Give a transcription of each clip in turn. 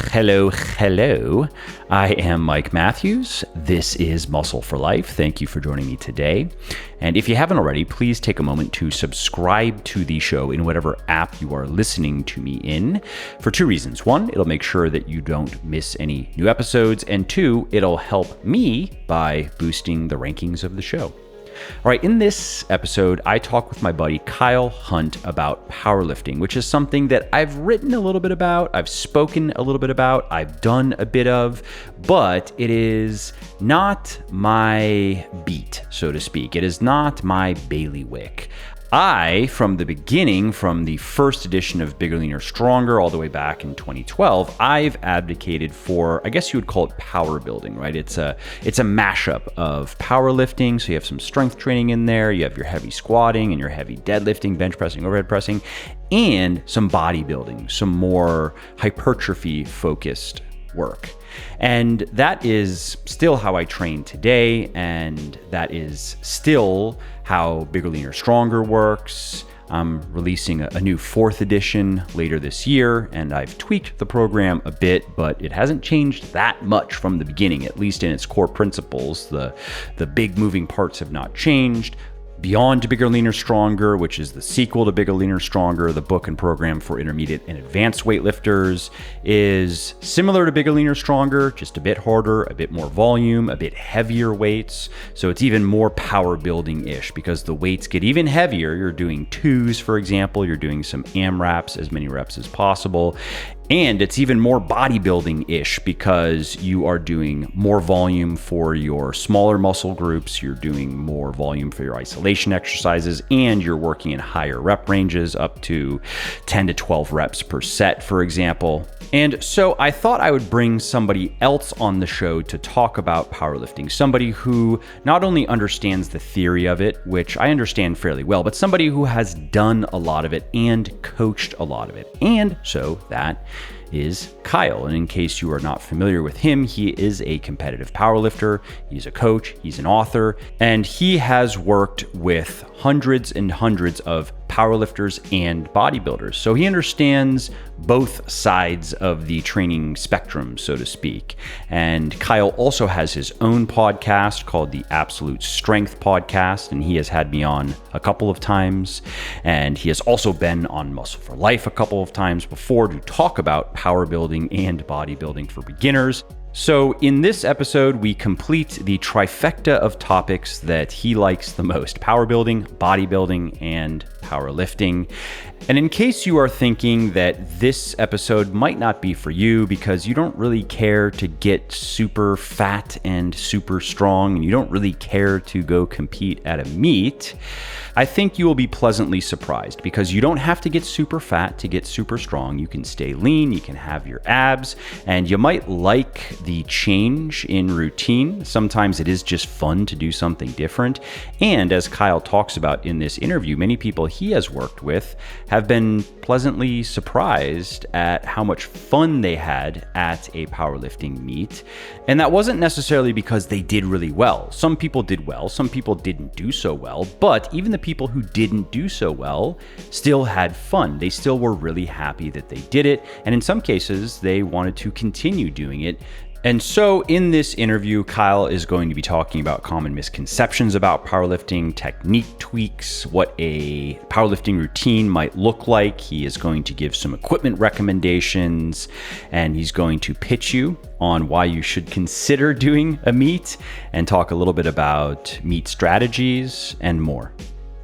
Hello. I am Mike Matthews. This is Muscle for Life. Thank you for joining me today. And if you haven't already, please take a moment to subscribe to the show in whatever app you are listening to me in for two reasons. One, it'll make sure that you don't miss any new episodes. And two, it'll help me by boosting the rankings of the show. All right, in this episode, I talk with my buddy Kyle Hunt about powerlifting, which is something that I've written a little bit about, I've spoken a little bit about, I've done a bit of, but it is not my beat, so to speak. It is not my bailiwick. From the beginning, from the first edition of Bigger, Leaner, Stronger, all the way back in 2012, I've advocated for, I guess you would call it powerbuilding, right? It's a mashup of powerlifting. So you have some strength training in there, you have your heavy squatting and your heavy deadlifting, bench pressing, overhead pressing, and some bodybuilding, some more hypertrophy focused work. And that is still how I train today, and that is still how Bigger, Leaner, Stronger works. I'm releasing a new fourth edition later this year, and I've tweaked the program a bit, but it hasn't changed that much from the beginning, at least in its core principles. The big moving parts have not changed. Beyond Bigger, Leaner, Stronger, which is the sequel to Bigger, Leaner, Stronger, the book and program for intermediate and advanced weightlifters, is similar to Bigger, Leaner, Stronger, just a bit harder, a bit more volume, a bit heavier weights. So it's even more power building-ish because the weights get even heavier. You're doing twos, for example. You're doing some AMRAPs, as many reps as possible. And it's even more bodybuilding-ish because you are doing more volume for your smaller muscle groups, you're doing more volume for your isolation exercises, and you're working in higher rep ranges up to 10 to 12 reps per set, for example. And so I thought I would bring somebody else on the show to talk about powerlifting, somebody who not only understands the theory of it, which I understand fairly well, but somebody who has done a lot of it and coached a lot of it. And so that is Kyle. And in case you are not familiar with him, he is a competitive powerlifter, he's a coach, he's an author, and he has worked with hundreds and hundreds of powerlifters and bodybuilders. So he understands both sides of the training spectrum, so to speak. And Kyle also has his own podcast called the Absolute Strength Podcast, and he has had me on a couple of times. And he has also been on Muscle for Life a couple of times before to talk about power building and bodybuilding for beginners. So in this episode, we complete the trifecta of topics that he likes the most: power building, bodybuilding, and powerlifting. And in case you are thinking that this episode might not be for you because you don't really care to get super fat and super strong, and you don't really care to go compete at a meet, I think you will be pleasantly surprised because you don't have to get super fat to get super strong. You can stay lean, you can have your abs, and you might like the change in routine. Sometimes it is just fun to do something different. And as Kyle talks about in this interview, many people he has worked with have been pleasantly surprised at how much fun they had at a powerlifting meet. And that wasn't necessarily because they did really well. Some people did well, some people didn't do so well, but even the people who didn't do so well still had fun. They still were really happy that they did it, and in some cases, they wanted to continue doing it. And so in this interview, Kyle is going to be talking about common misconceptions about powerlifting, technique tweaks, what a powerlifting routine might look like. He is going to give some equipment recommendations, and he's going to pitch you on why you should consider doing a meet and talk a little bit about meet strategies and more.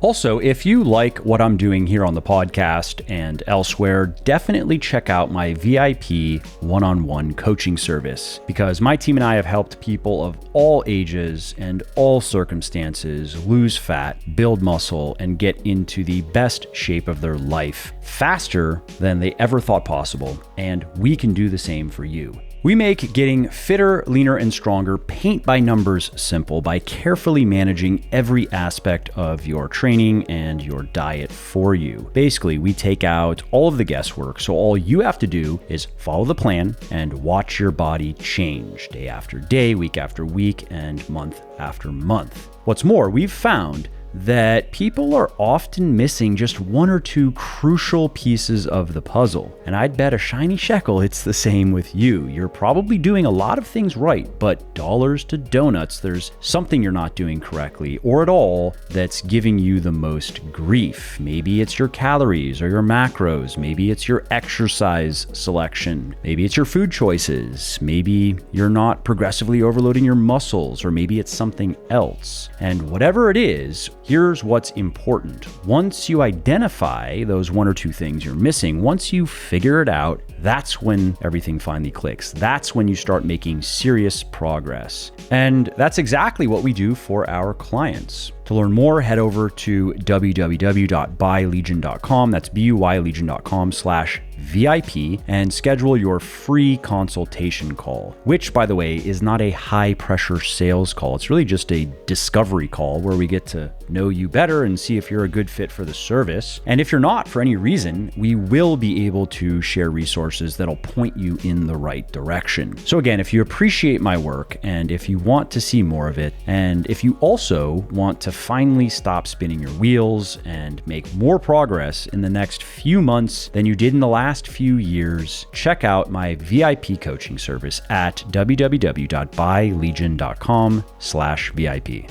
Also, if you like what I'm doing here on the podcast and elsewhere, definitely check out my VIP one-on-one coaching service, because my team and I have helped people of all ages and all circumstances lose fat, build muscle, and get into the best shape of their life faster than they ever thought possible, and we can do the same for you. We make getting fitter, leaner, and stronger paint by numbers simple by carefully managing every aspect of your training and your diet for you. Basically, we take out all of the guesswork, so all you have to do is follow the plan and watch your body change day after day, week after week, and month after month. What's more, we've found that people are often missing just one or two crucial pieces of the puzzle. And I'd bet a shiny shekel it's the same with you. You're probably doing a lot of things right, but dollars to donuts, there's something you're not doing correctly or at all that's giving you the most grief. Maybe it's your calories or your macros. Maybe it's your exercise selection. Maybe it's your food choices. Maybe you're not progressively overloading your muscles, or maybe it's something else. And whatever it is, here's what's important. Once you identify those one or two things you're missing, once you figure it out, that's when everything finally clicks. That's when you start making serious progress. And that's exactly what we do for our clients. To learn more, head over to www.buylegion.com. That's buylegion.com/VIP and schedule your free consultation call, which, by the way, is not a high pressure sales call. It's really just a discovery call where we get to know you better and see if you're a good fit for the service. And if you're not, for any reason, we will be able to share resources that'll point you in the right direction. So again, if you appreciate my work and if you want to see more of it, and if you also want to finally stop spinning your wheels and make more progress in the next few months than you did in the last few years, check out my VIP coaching service at www.buylegion.com/VIP.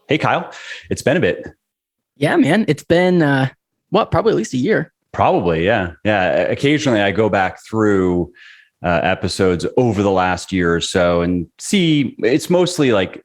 Hey, Kyle, it's been a bit. Yeah, man. It's been, probably at least a year. Probably, yeah. Yeah. Occasionally I go back through episodes over the last year or so and see, it's mostly like,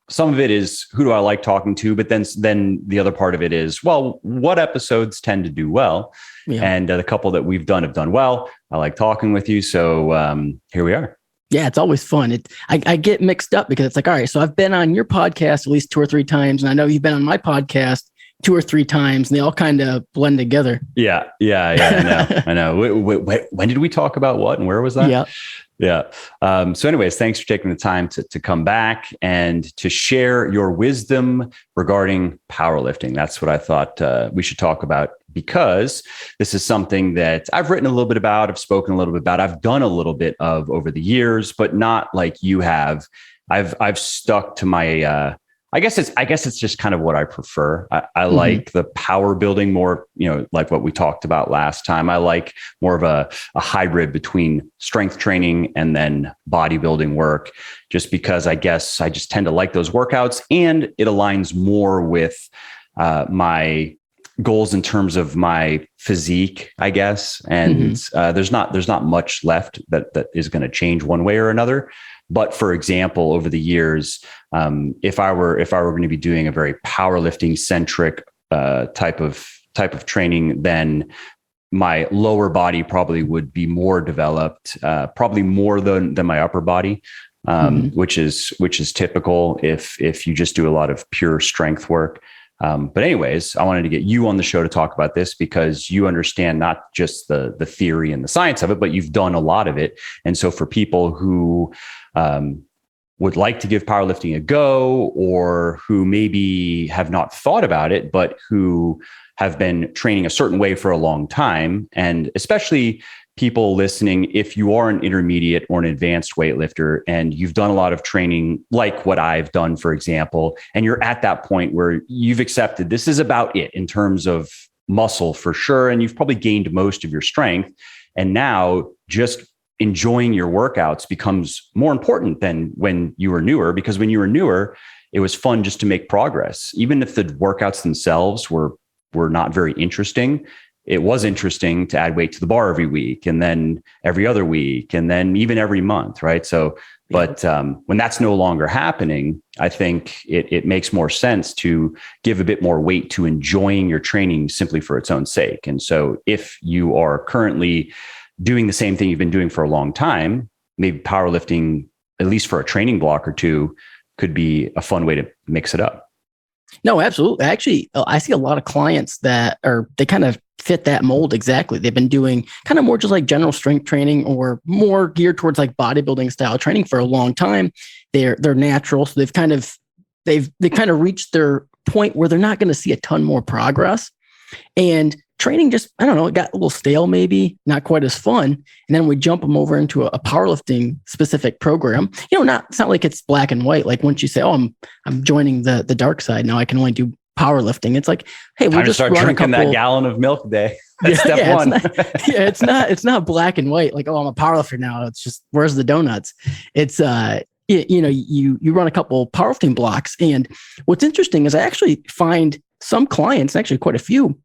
some of it is who do I like talking to, but then the other part of it is, well, what episodes tend to do well? Yeah. And the couple that we've done have done well. I like talking with you. So here we are. Yeah, it's always fun. I get mixed up because it's like, all right, so I've been on your podcast at least 2 or 3 times, and I know you've been on my podcast 2 or 3 times, and they all kind of blend together. Yeah. I know. When did we talk about what and where was that? Yeah. So anyways, thanks for taking the time to come back and to share your wisdom regarding powerlifting. That's what I thought we should talk about, because this is something that I've written a little bit about, I've spoken a little bit about, I've done a little bit of over the years, but not like you have. I've stuck to my, I guess it's just kind of what I prefer. I like the power building more, like what we talked about last time. I like more of a hybrid between strength training and then bodybuilding work, just because I guess I just tend to like those workouts, and it aligns more with my goals in terms of my physique, I guess. And there's not much left that is going to change one way or another. But for example, over the years, if I were going to be doing a very powerlifting centric type of training, then my lower body probably would be more developed, probably more than my upper body, which is typical if you just do a lot of pure strength work. But anyways, I wanted to get you on the show to talk about this because you understand not just the theory and the science of it, but you've done a lot of it. And so for people who would like to give powerlifting a go, or who maybe have not thought about it, but who have been training a certain way for a long time, and especially people listening, if you are an intermediate or an advanced weightlifter and you've done a lot of training like what I've done, for example, and you're at that point where you've accepted this is about it in terms of muscle for sure, and you've probably gained most of your strength, and now just enjoying your workouts becomes more important than when you were newer, because when you were newer, it was fun just to make progress. Even if the workouts themselves were not very interesting, it was interesting to add weight to the bar every week, and then every other week, and then even every month, right? So, but when that's no longer happening, I think it makes more sense to give a bit more weight to enjoying your training simply for its own sake. And so if you are currently doing the same thing you've been doing for a long time, maybe powerlifting, at least for a training block or two, could be a fun way to mix it up. No, absolutely. Actually, I see a lot of clients they kind of fit that mold exactly. They've been doing kind of more just like general strength training, or more geared towards like bodybuilding style training for a long time. They're natural. So they've kind of reached their point where they're not going to see a ton more progress. And training just, I don't know, it got a little stale, maybe not quite as fun. And then we jump them over into a powerlifting specific program. It's not like it's black and white. Like once you say, oh, I'm joining the dark side, now I can only do powerlifting. It's like, hey, we'll just start drinking that gallon of milk a day. That's step one. It's not black and white. Like, oh, I'm a powerlifter now. It's just, where's the donuts? It's, you run a couple powerlifting blocks. And what's interesting is I actually find some clients, actually quite a few,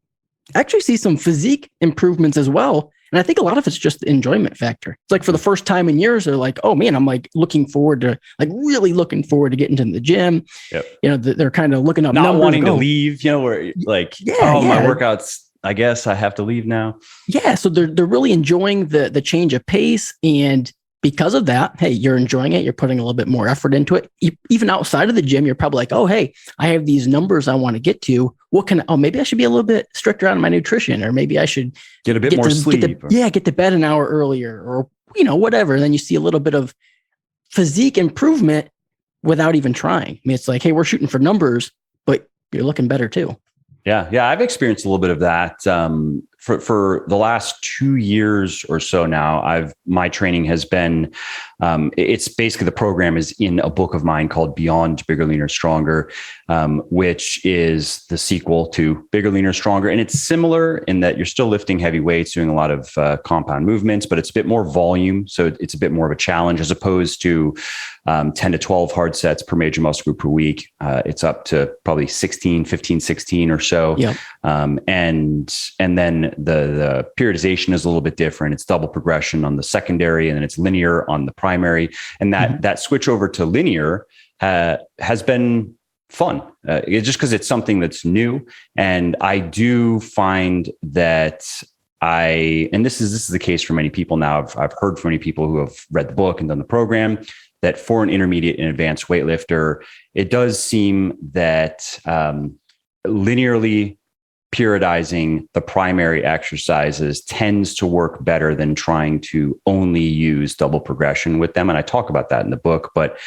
actually see some physique improvements as well. And I think a lot of it's just the enjoyment factor. It's like for the first time in years, they're like, oh man, I'm like really looking forward to getting to the gym. Yep. They're kind of looking up not numbers, wanting to leave, where like, my workouts, I guess I have to leave now. Yeah. So they're really enjoying the change of pace. And because of that, hey, you're enjoying it. You're putting a little bit more effort into it. Even outside of the gym, you're probably like, oh, hey, I have these numbers I want to get to. Maybe I should be a little bit stricter on my nutrition, or maybe I should get a bit more sleep. Get to bed an hour earlier, or, whatever. And then you see a little bit of physique improvement without even trying. I mean, it's like, hey, we're shooting for numbers, but you're looking better too. Yeah. I've experienced a little bit of that. For the last 2 years or so now, my training has been, it's basically, the program is in a book of mine called Beyond Bigger, Leaner, Stronger, which is the sequel to Bigger, Leaner, Stronger. And it's similar in that you're still lifting heavy weights, doing a lot of compound movements, but it's a bit more volume. So it's a bit more of a challenge as opposed to 10 to 12 hard sets per major muscle group per week. It's up to probably 15, 16 or so. Yep. And then the periodization is a little bit different. It's double progression on the secondary, and then it's linear on the primary. And that switch over to linear has been fun, just because it's something that's new. And I do find that and this is the case for many people now. I've heard from many people who have read the book and done the program, that for an intermediate and advanced weightlifter, it does seem that linearly periodizing the primary exercises tends to work better than trying to only use double progression with them. And I talk about that in the book, but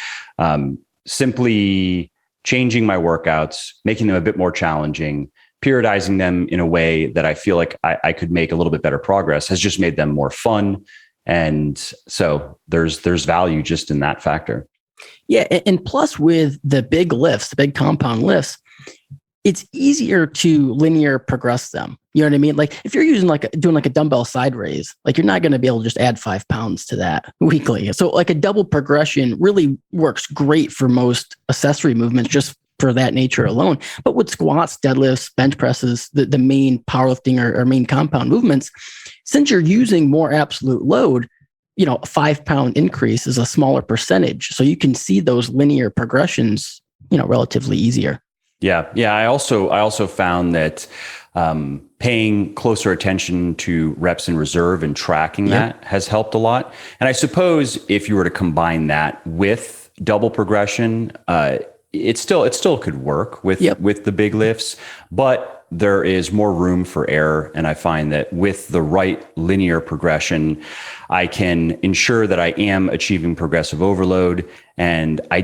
simply changing my workouts, making them a bit more challenging, periodizing them in a way that I feel like I could make a little bit better progress has just made them more fun. And so there's value just in that factor. Yeah. And plus with the big lifts, the big compound lifts, it's easier to linear progress them. You know what I mean? Like if you're doing a dumbbell side raise, like you're not going to be able to just add 5 pounds to that weekly. So like a double progression really works great for most accessory movements, just for that nature alone. But with squats, deadlifts, bench presses, the main powerlifting or main compound movements, since you're using more absolute load, a 5 pound increase is a smaller percentage. So you can see those linear progressions, relatively easier. Yeah. I also found that paying closer attention to reps in reserve and tracking that has helped a lot. And I suppose if you were to combine that with double progression, it still could work with the big lifts, but there is more room for error. And I find that with the right linear progression, I can ensure that I am achieving progressive overload, and I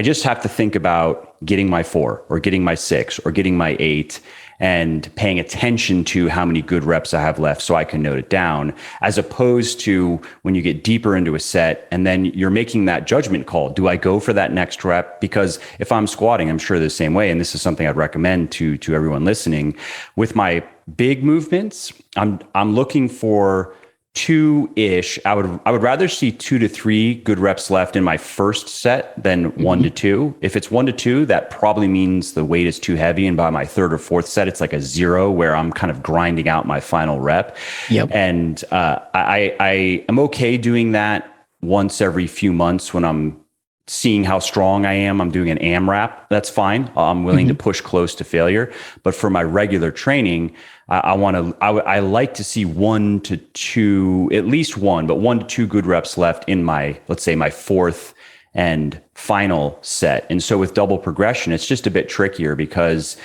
just have to think about getting my 4 or getting my 6 or getting my 8 and paying attention to how many good reps I have left so I can note it down, as opposed to when you get deeper into a set and then you're making that judgment call. Do I go for that next rep? Because if I'm squatting, I'm sure the same way. And this is something I'd recommend to everyone listening. With my big movements, I'm looking for 2-ish. I would rather see 2 to 3 good reps left in my first set than 1 to 2. If it's 1 to 2, that probably means the weight is too heavy. And by my third or fourth set, it's like a 0 where I'm kind of grinding out my final rep. Yep. And I am okay doing that once every few months when I'm seeing how strong I am. I'm doing an AMRAP. That's fine. I'm willing to push close to failure. But for my regular training, I like to see 1 to 2, at least 1 to 2 good reps left in my, let's say, my fourth and final set. And so with double progression, it's just a bit trickier because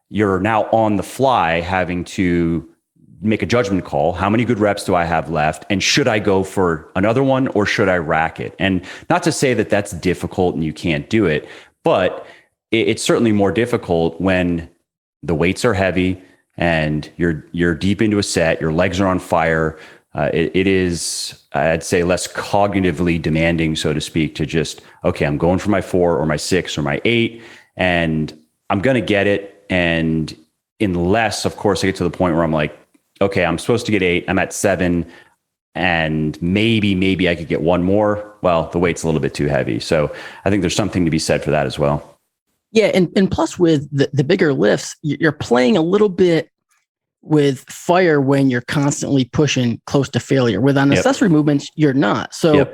you're now on the fly having to make a judgment call. How many good reps do I have left? And should I go for another one or should I rack it? And not to say that that's difficult and you can't do it, but it's certainly more difficult when the weights are heavy and you're deep into a set, your legs are on fire. It is, I'd say, less cognitively demanding, so to speak, to just, okay, I'm going for my 4 or my 6 or my 8, and I'm going to get it. And unless, of course, I get to the point where I'm like, okay, I'm supposed to get 8, I'm at 7, and maybe I could get one more. Well, the weight's a little bit too heavy. So I think there's something to be said for that as well. Yeah. And plus with the bigger lifts, you're playing a little bit with fire when you're constantly pushing close to failure. With on accessory movements, you're not. So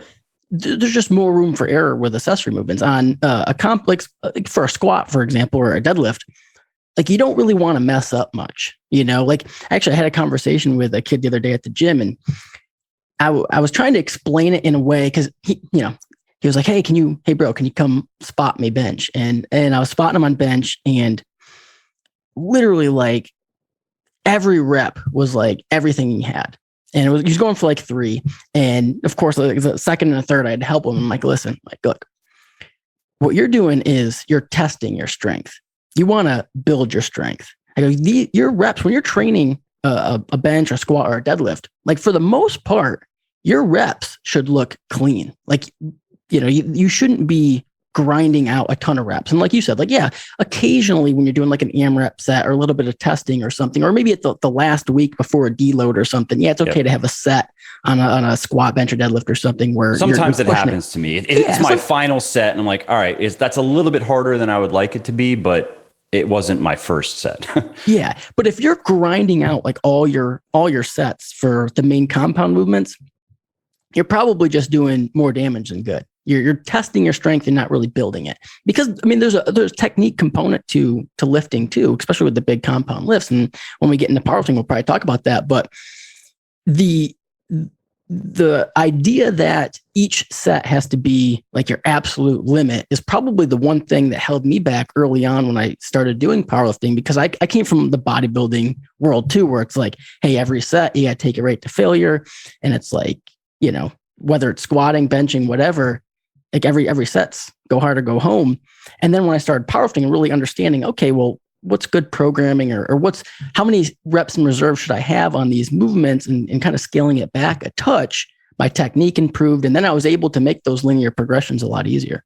there's just more room for error with accessory movements. On a complex, for a squat, for example, or a deadlift, like you don't really want to mess up much, like actually I had a conversation with a kid the other day at the gym, and I was trying to explain it in a way, because he was like, hey bro, can you come spot me bench? And I was spotting him on bench, and literally like every rep was like everything he had. And he was going for like 3. And of course, like the second and the third, I had to help him. I'm like, listen, like, look, what you're doing is you're testing your strength. You want to build your strength. I go, your reps, when you're training a bench or squat or a deadlift, like for the most part, your reps should look clean. Like, you shouldn't be grinding out a ton of reps. And like you said, like, yeah, occasionally when you're doing like an AMRAP set or a little bit of testing or something, or maybe at the last week before a deload or something, yeah, it's okay to have a set on a squat, bench, or deadlift or something where sometimes it happens to me. It's my final set, and I'm like, all right, that's a little bit harder than I would like it to be, but it wasn't my first set. Yeah. But if you're grinding out like all your sets for the main compound movements, you're probably just doing more damage than good. You're testing your strength and not really building it, because I mean, there's a technique component to lifting too, especially with the big compound lifts. And when we get into powerlifting, we'll probably talk about that. But the idea that each set has to be like your absolute limit is probably the one thing that held me back early on when I started doing powerlifting, because I came from the bodybuilding world too, where it's like, hey, every set, you got to take it right to failure. And it's like, whether it's squatting, benching, whatever, like every set's go hard or go home. And then when I started powerlifting and really understanding, okay, well, what's good programming or how many reps in reserve should I have on these movements, and kind of scaling it back a touch, my technique improved. And then I was able to make those linear progressions a lot easier.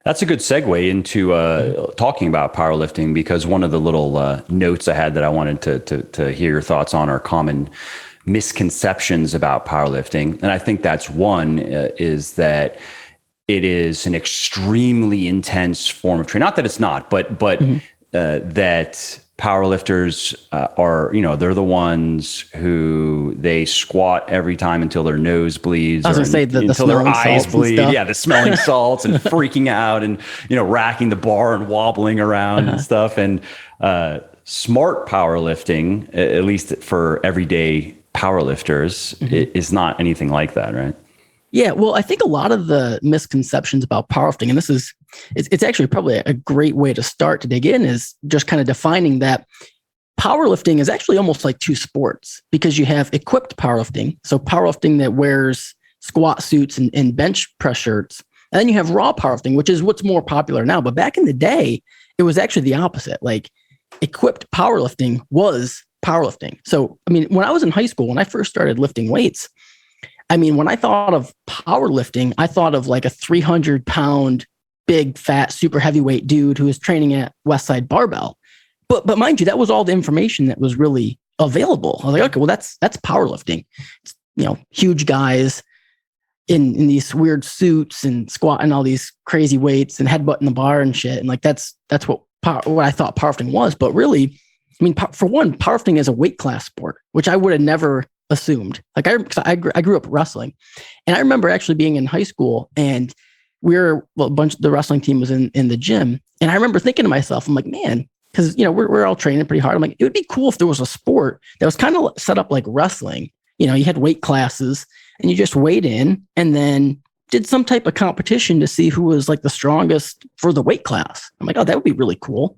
That's a good segue into talking about powerlifting, because one of the little notes I had that I wanted to hear your thoughts on are common misconceptions about powerlifting. And I think that's one is that it is an extremely intense form of training. Not that it's not, but that powerlifters are, they're the ones who they squat every time until their nose bleeds. I was going to say until their eyes bleed. Yeah, the smelling salts and freaking out and, racking the bar and wobbling around and stuff. And smart powerlifting, at least for everyday powerlifters, is not anything like that, right? Yeah, well, I think a lot of the misconceptions about powerlifting, and it's actually probably a great way to start to dig in, is just kind of defining that powerlifting is actually almost like 2 sports, because you have equipped powerlifting. So powerlifting that wears squat suits and bench press shirts. And then you have raw powerlifting, which is what's more popular now. But back in the day, it was actually the opposite. Like equipped powerlifting was powerlifting. So, I mean, when I was in high school, when I first started lifting weights, I mean, when I thought of powerlifting, I thought of like a 300-pound, big, fat, super heavyweight dude who was training at Westside Barbell. But mind you, that was all the information that was really available. I was like, okay, well, that's powerlifting. It's, huge guys in these weird suits and squatting all these crazy weights and headbutting the bar and shit. And like that's what I thought powerlifting was. But really, I mean, for one, powerlifting is a weight class sport, which I would have never assumed. Like I grew up wrestling, and I remember actually being in high school, and the wrestling team was in the gym, and I remember thinking to myself, I'm like, man, because we're all training pretty hard. I'm like, it would be cool if there was a sport that was kind of set up like wrestling. You had weight classes, and you just weighed in, and then did some type of competition to see who was like the strongest for the weight class. I'm like, oh, that would be really cool.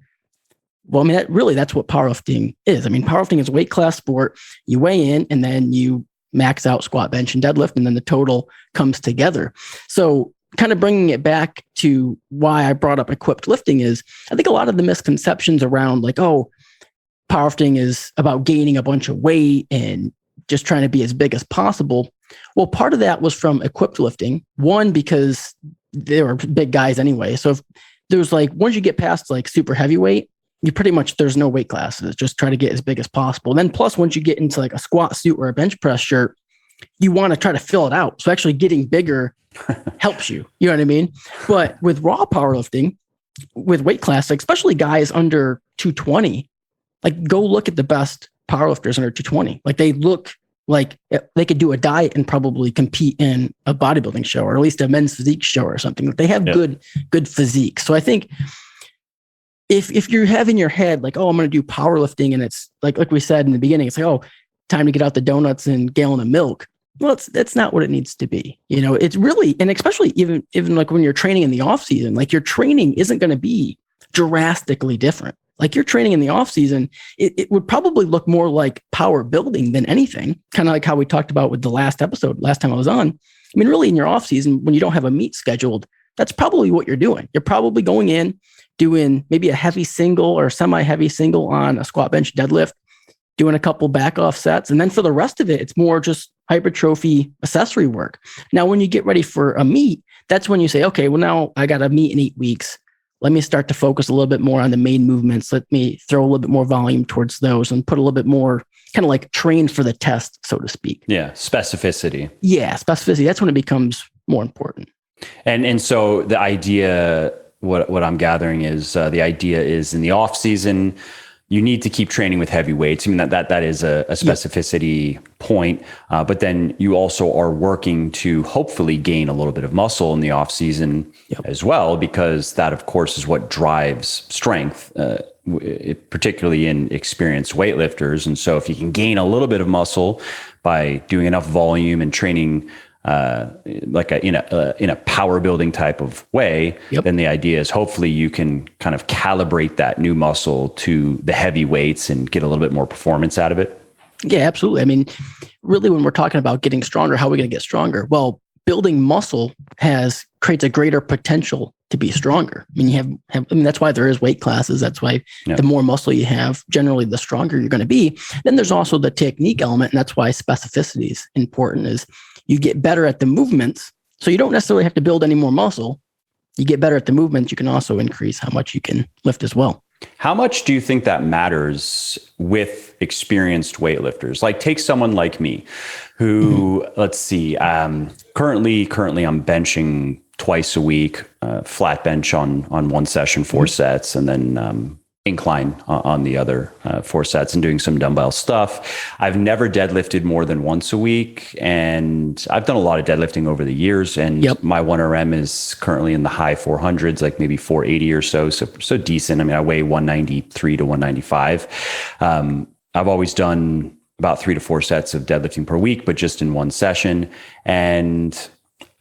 Well, I mean, that's what powerlifting is. I mean, powerlifting is a weight class sport. You weigh in, and then you max out squat, bench, and deadlift, and then the total comes together. So kind of bringing it back to why I brought up equipped lifting is, I think a lot of the misconceptions around like, oh, powerlifting is about gaining a bunch of weight and just trying to be as big as possible. Well, part of that was from equipped lifting. One, because they were big guys anyway. So if there's like, once you get past like super heavyweight, you pretty much, there's no weight classes. Just try to get as big as possible. And then plus, once you get into like a squat suit or a bench press shirt, you want to try to fill it out. So actually getting bigger helps you. You know what I mean? But with raw powerlifting, with weight class, like especially guys under 220, like go look at the best powerlifters under 220. Like they look like they could do a diet and probably compete in a bodybuilding show, or at least a men's physique show or something. They have good physique. So I think if you have in your head, like, oh, I'm going to do powerlifting, and it's like we said in the beginning, it's like, oh, time to get out the donuts and gallon of milk. Well, that's not what it needs to be. You know, it's really, and especially even like when you're training in the off season, like your training isn't going to be drastically different. Like your training in the off season, it would probably look more like power building than anything. Kind of like how we talked about with the last episode, last time I was on. I mean, really in your off season, when you don't have a meet scheduled, that's probably what you're doing. You're probably going in, doing maybe a heavy single or semi-heavy single on a squat, bench, deadlift, doing a couple back off sets. And then for the rest of it, it's more just hypertrophy accessory work. Now, when you get ready for a meet, that's when you say, okay, well, now I got a meet in 8 weeks. Let me start to focus a little bit more on the main movements. Let me throw a little bit more volume towards those and put a little bit more kind of like train for the test, so to speak. Yeah. Specificity. Yeah. Specificity. That's when it becomes more important. And so the idea, what I'm gathering is the idea is in the off season, you need to keep training with heavy weights. I mean, that is a specificity point, but then you also are working to hopefully gain a little bit of muscle in the off season as well, because that, of course, is what drives strength, particularly in experienced weightlifters. And so if you can gain a little bit of muscle by doing enough volume and training like in a power building type of way, then the idea is hopefully you can kind of calibrate that new muscle to the heavy weights and get a little bit more performance out of it. Yeah, absolutely. I mean, really, when we're talking about getting stronger, how are we going to get stronger? Well, building muscle creates a greater potential to be stronger. I mean, I mean, that's why there is weight classes. That's why the more muscle you have, generally, the stronger you're going to be. Then there's also the technique element, and that's why specificity is important. Is you get better at the movements, so you don't necessarily have to build any more muscle. You get better at the movements. You can also increase how much you can lift as well. How much do you think that matters with experienced weightlifters? Like take someone like me who, let's see, currently I'm benching twice a week, flat bench on one session, 4 sets, and then incline on the other 4 sets, and doing some dumbbell stuff. I've never deadlifted more than once a week, and I've done a lot of deadlifting over the years, and my 1RM is currently in the high 400s, like maybe 480 or so decent. I mean, I weigh 193 to 195. I've always done about 3 to 4 sets of deadlifting per week, but just in one session. And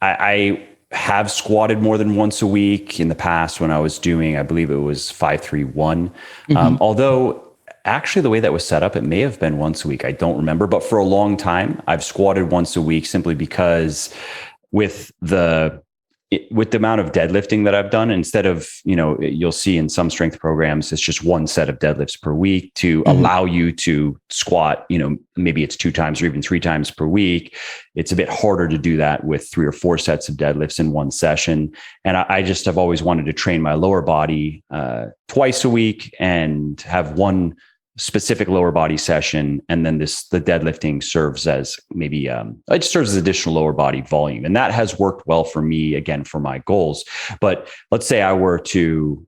I have squatted more than once a week in the past when I was doing, I believe it was 531. Although actually the way that was set up, it may have been once a week. I don't remember, but for a long time, I've squatted once a week simply because with the amount of deadlifting that I've done, instead of, you'll see in some strength programs, it's just one set of deadlifts per week to allow you to squat, maybe it's 2 times or even 3 times per week. It's a bit harder to do that with 3 or 4 sets of deadlifts in one session. And I just have always wanted to train my lower body twice a week and have one specific lower body session, and then the deadlifting serves as maybe it serves as additional lower body volume, and that has worked well for me, again, for my goals. But let's say I were to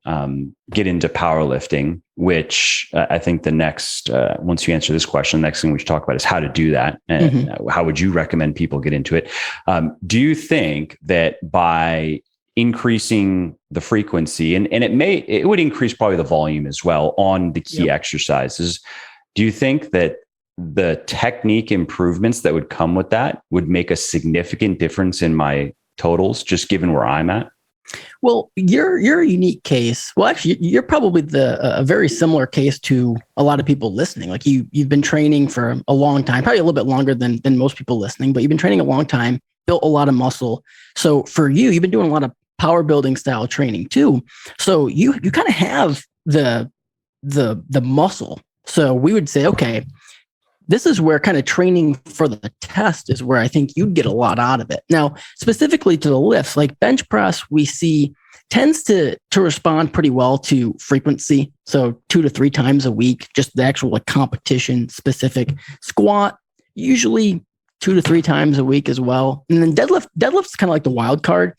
get into powerlifting, which I think the next once you answer this question, the next thing we should talk about is how to do that, and how would you recommend people get into it? Do you think that by increasing the frequency, and it would increase probably the volume as well on the key exercises, do you think that the technique improvements that would come with that would make a significant difference in my totals, just given where I'm at? Well, you're a unique case. Well, actually, you're probably a very similar case to a lot of people listening. Like you've been training for a long time, probably a little bit longer than most people listening, but you've been training a long time, built a lot of muscle. So for you've been doing a lot of power building style training too. So you kind of have the muscle. So we would say, okay, this is where kind of training for the test is where I think you'd get a lot out of it. Now, specifically to the lifts, like bench press, we see tends to respond pretty well to frequency. So 2 to 3 times a week, just the actual like competition specific. Squat, usually 2 to 3 times a week as well. And then deadlift's kind of like the wild card.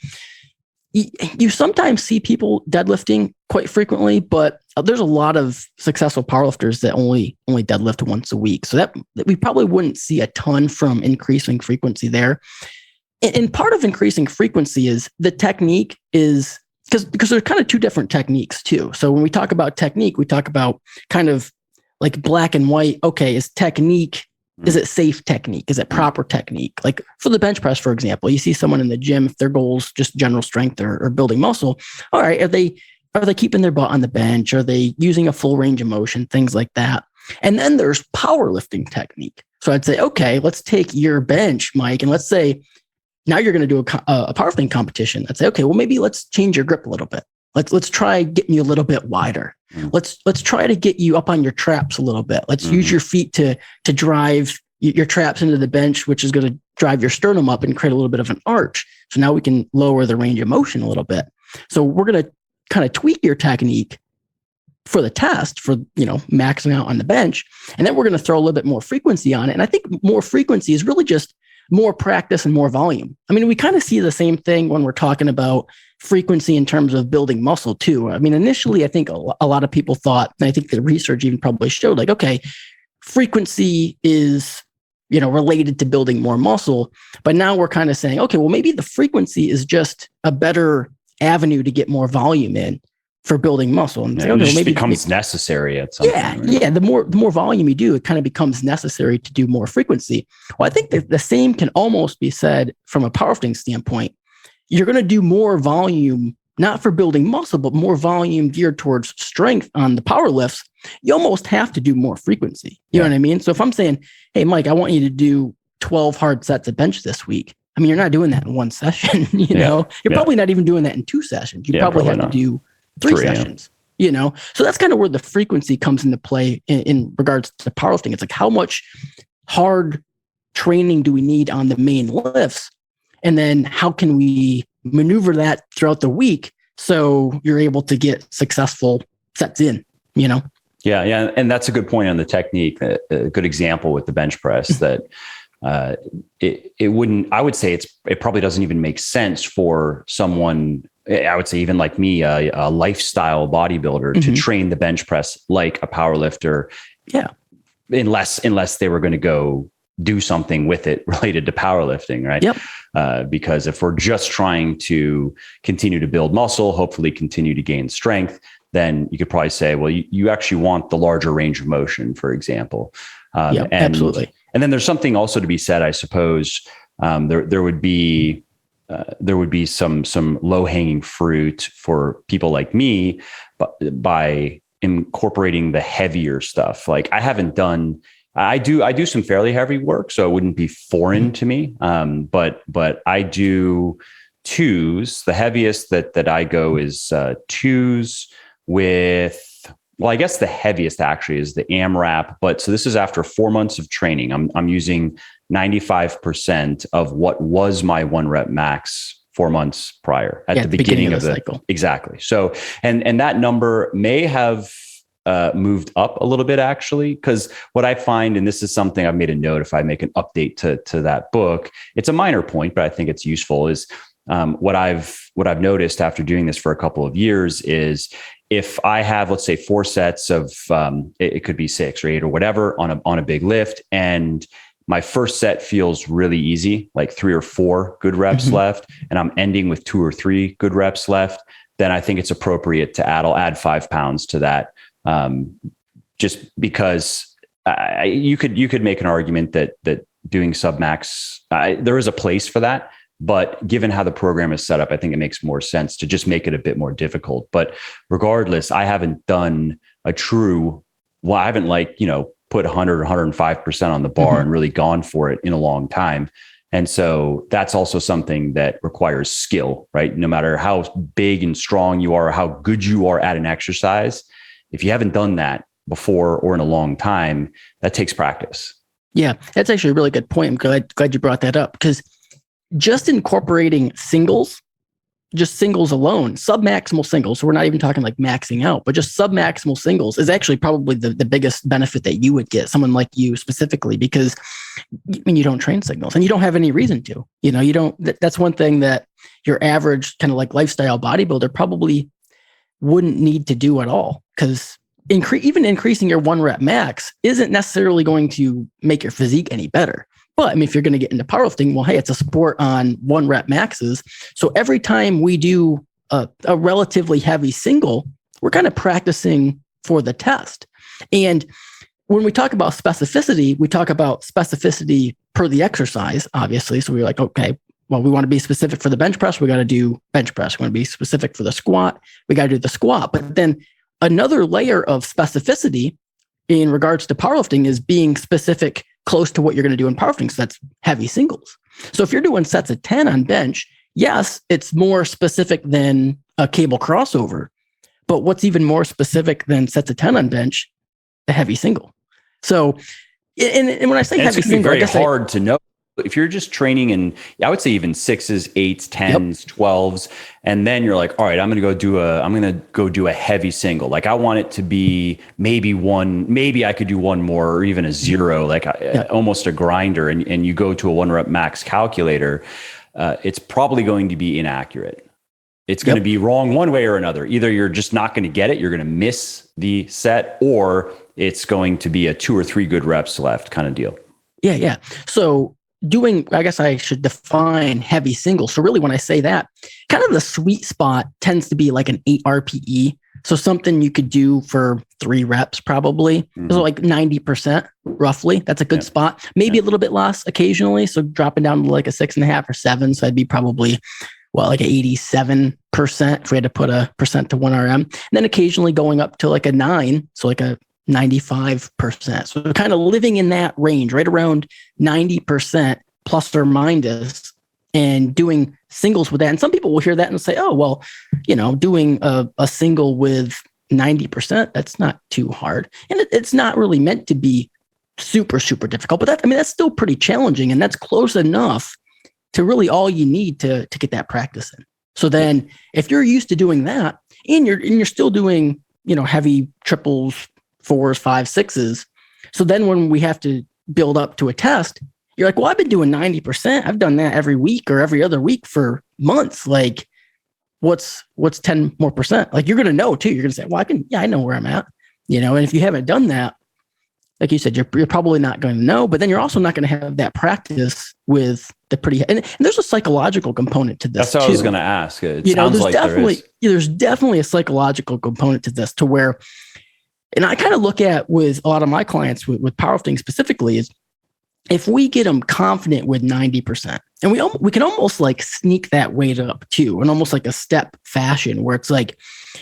You sometimes see people deadlifting quite frequently, but there's a lot of successful powerlifters that only deadlift once a week. So that we probably wouldn't see a ton from increasing frequency there. And part of increasing frequency is the technique is because there's kind of 2 different techniques too. So when we talk about technique, we talk about kind of like black and white. Okay, is technique, is it safe technique? Is it proper technique? Like for the bench press, for example, you see someone in the gym, if their goal is just general strength or building muscle, all right, are they keeping their butt on the bench? Are they using a full range of motion? Things like that. And then there's powerlifting technique. So I'd say, okay, let's take your bench, Mike, and let's say now you're going to do a powerlifting competition. I'd say, okay, well, maybe let's change your grip a little bit. Let's try getting you a little bit wider. Let's try to get you up on your traps a little bit. Let's use your feet to drive your traps into the bench, which is going to drive your sternum up and create a little bit of an arch. So now we can lower the range of motion a little bit. So we're going to kind of tweak your technique for the test for, maxing out on the bench. And then we're going to throw a little bit more frequency on it. And I think more frequency is really just more practice and more volume. I mean, we kind of see the same thing when we're talking about frequency in terms of building muscle too. I mean, initially, I think a lot of people thought, and I think the research even probably showed like, okay, frequency is, related to building more muscle. But now we're kind of saying, okay, well, maybe the frequency is just a better avenue to get more volume in for building muscle. And it just becomes necessary at some point. Right? Yeah. The more volume you do, it kind of becomes necessary to do more frequency. Well, I think that the same can almost be said from a powerlifting standpoint. You're going to do more volume, not for building muscle, but more volume geared towards strength on the power lifts. You almost have to do more frequency. You know what I mean? So if I'm saying, hey, Mike, I want you to do 12 hard sets of bench this week. I mean, you're not doing that in one session, You're probably not even doing that in 2 sessions. You probably have to do 3 sessions, So that's kind of where the frequency comes into play in regards to powerlifting. It's like, how much hard training do we need on the main lifts? And then how can we maneuver that throughout the week so you're able to get successful sets in, Yeah. And that's a good point on the technique. A good example with the bench press that it wouldn't, I would say it probably doesn't even make sense for someone, I would say even like me, a lifestyle bodybuilder to train the bench press like a power lifter. Yeah. Unless they were going to go do something with it related to powerlifting, right? Yep. Because if we're just trying to continue to build muscle, hopefully continue to gain strength, then you could probably say, well, you actually want the larger range of motion, for example. Absolutely. And then there's something also to be said, I suppose. There would be some low hanging fruit for people like me, but by incorporating the heavier stuff. Like I do some fairly heavy work, so it wouldn't be foreign to me. But I do 2s. The heaviest that I go is 2s with, well, I guess the heaviest actually is the AMRAP. But so this is after 4 months of training. I'm using 95% of what was my 1 rep max 4 months prior at the beginning of the cycle. Exactly. So, and that number may have moved up a little bit actually, because what I find, and this is something I've made a note, if I make an update to that book, it's a minor point, but I think it's useful, is what I've noticed after doing this for a couple of years is if I have, let's say 4 sets of, it could be 6 or 8 or whatever on a big lift, and my first set feels really easy, like 3 or 4 good reps left, and I'm ending with 2 or 3 good reps left, then I think it's appropriate to add 5 pounds to that. Just because you could make an argument that doing submax, there is a place for that, but given how the program is set up, I think it makes more sense to just make it a bit more difficult. But regardless, I haven't done I haven't put 100 or 105% on the bar and really gone for it in a long time. And so that's also something that requires skill, right? No matter how big and strong you are, or how good you are at an exercise, if you haven't done that, before or in a long time, that takes practice. Yeah, that's actually a really good point. I'm glad you brought that up, because just incorporating singles, just singles alone, submaximal singles. So we're not even talking like maxing out, but just submaximal singles is actually probably the biggest benefit that you would get, someone like you specifically, because you don't train singles and you don't have any reason to. You don't. That's one thing that your average kind of like lifestyle bodybuilder probably wouldn't need to do at all, because even increasing your 1 rep max isn't necessarily going to make your physique any better. But I mean, if you're going to get into powerlifting, well, hey, it's a sport on 1 rep maxes. So every time we do a relatively heavy single, we're kind of practicing for the test. And when we talk about specificity, we talk about specificity per the exercise, obviously. So we're like, okay, well, we want to be specific for the bench press. We got to do bench press. We want to be specific for the squat. We got to do the squat. But then another layer of specificity in regards to powerlifting is being specific close to what you're going to do in powerlifting. So that's heavy singles. So if you're doing sets of 10 on bench, yes, it's more specific than a cable crossover. But what's even more specific than sets of 10 on bench? A heavy single. So, and when I say heavy single, I guess very hard to know. If you're just training in, I would say even 6s, 8s, 10s, 12s, and then you're like, all right, I'm going to go do a heavy single. Like I want it to be maybe I could do one more or even a 0, like almost a grinder. And you go to a 1 rep max calculator, it's probably going to be inaccurate. It's going to be wrong one way or another. Either you're just not going to get it, you're going to miss the set, or it's going to be a 2 or 3 good reps left kind of deal. Yeah. So I guess I should define heavy single. So really when I say that, kind of the sweet spot tends to be like an 8 RPE. So something you could do for 3 reps probably. Mm-hmm. So like 90% roughly. That's a good spot. Maybe a little bit less occasionally. So dropping down to like a 6.5 or 7. So I'd be probably like 87% if we had to put a percent to 1 RM. And then occasionally going up to like a 9. So like a 95%. So kind of living in that range, right around 90% plus or minus, and doing singles with that. And some people will hear that and say, oh, well, doing a single with 90%, that's not too hard. And it's not really meant to be super, super difficult, but that's still pretty challenging. And that's close enough to really all you need to get that practice in. So then if you're used to doing that and you're still doing, heavy triples, 4s, 5s, 6s. So then when we have to build up to a test, you're like, well, I've been doing 90%. I've done that every week or every other week for months. Like what's 10 more percent? Like you're going to know too. You're going to say, well, I know where I'm at, and if you haven't done that, like you said, you're probably not going to know, but then you're also not going to have that practice with the and there's a psychological component to this. That's what I was going to ask. It sounds like there's definitely a psychological component to this, to where, and I kind of look at with a lot of my clients with powerlifting specifically, is if we get them confident with 90%, and we can almost like sneak that weight up too, in almost like a step fashion, where it's like,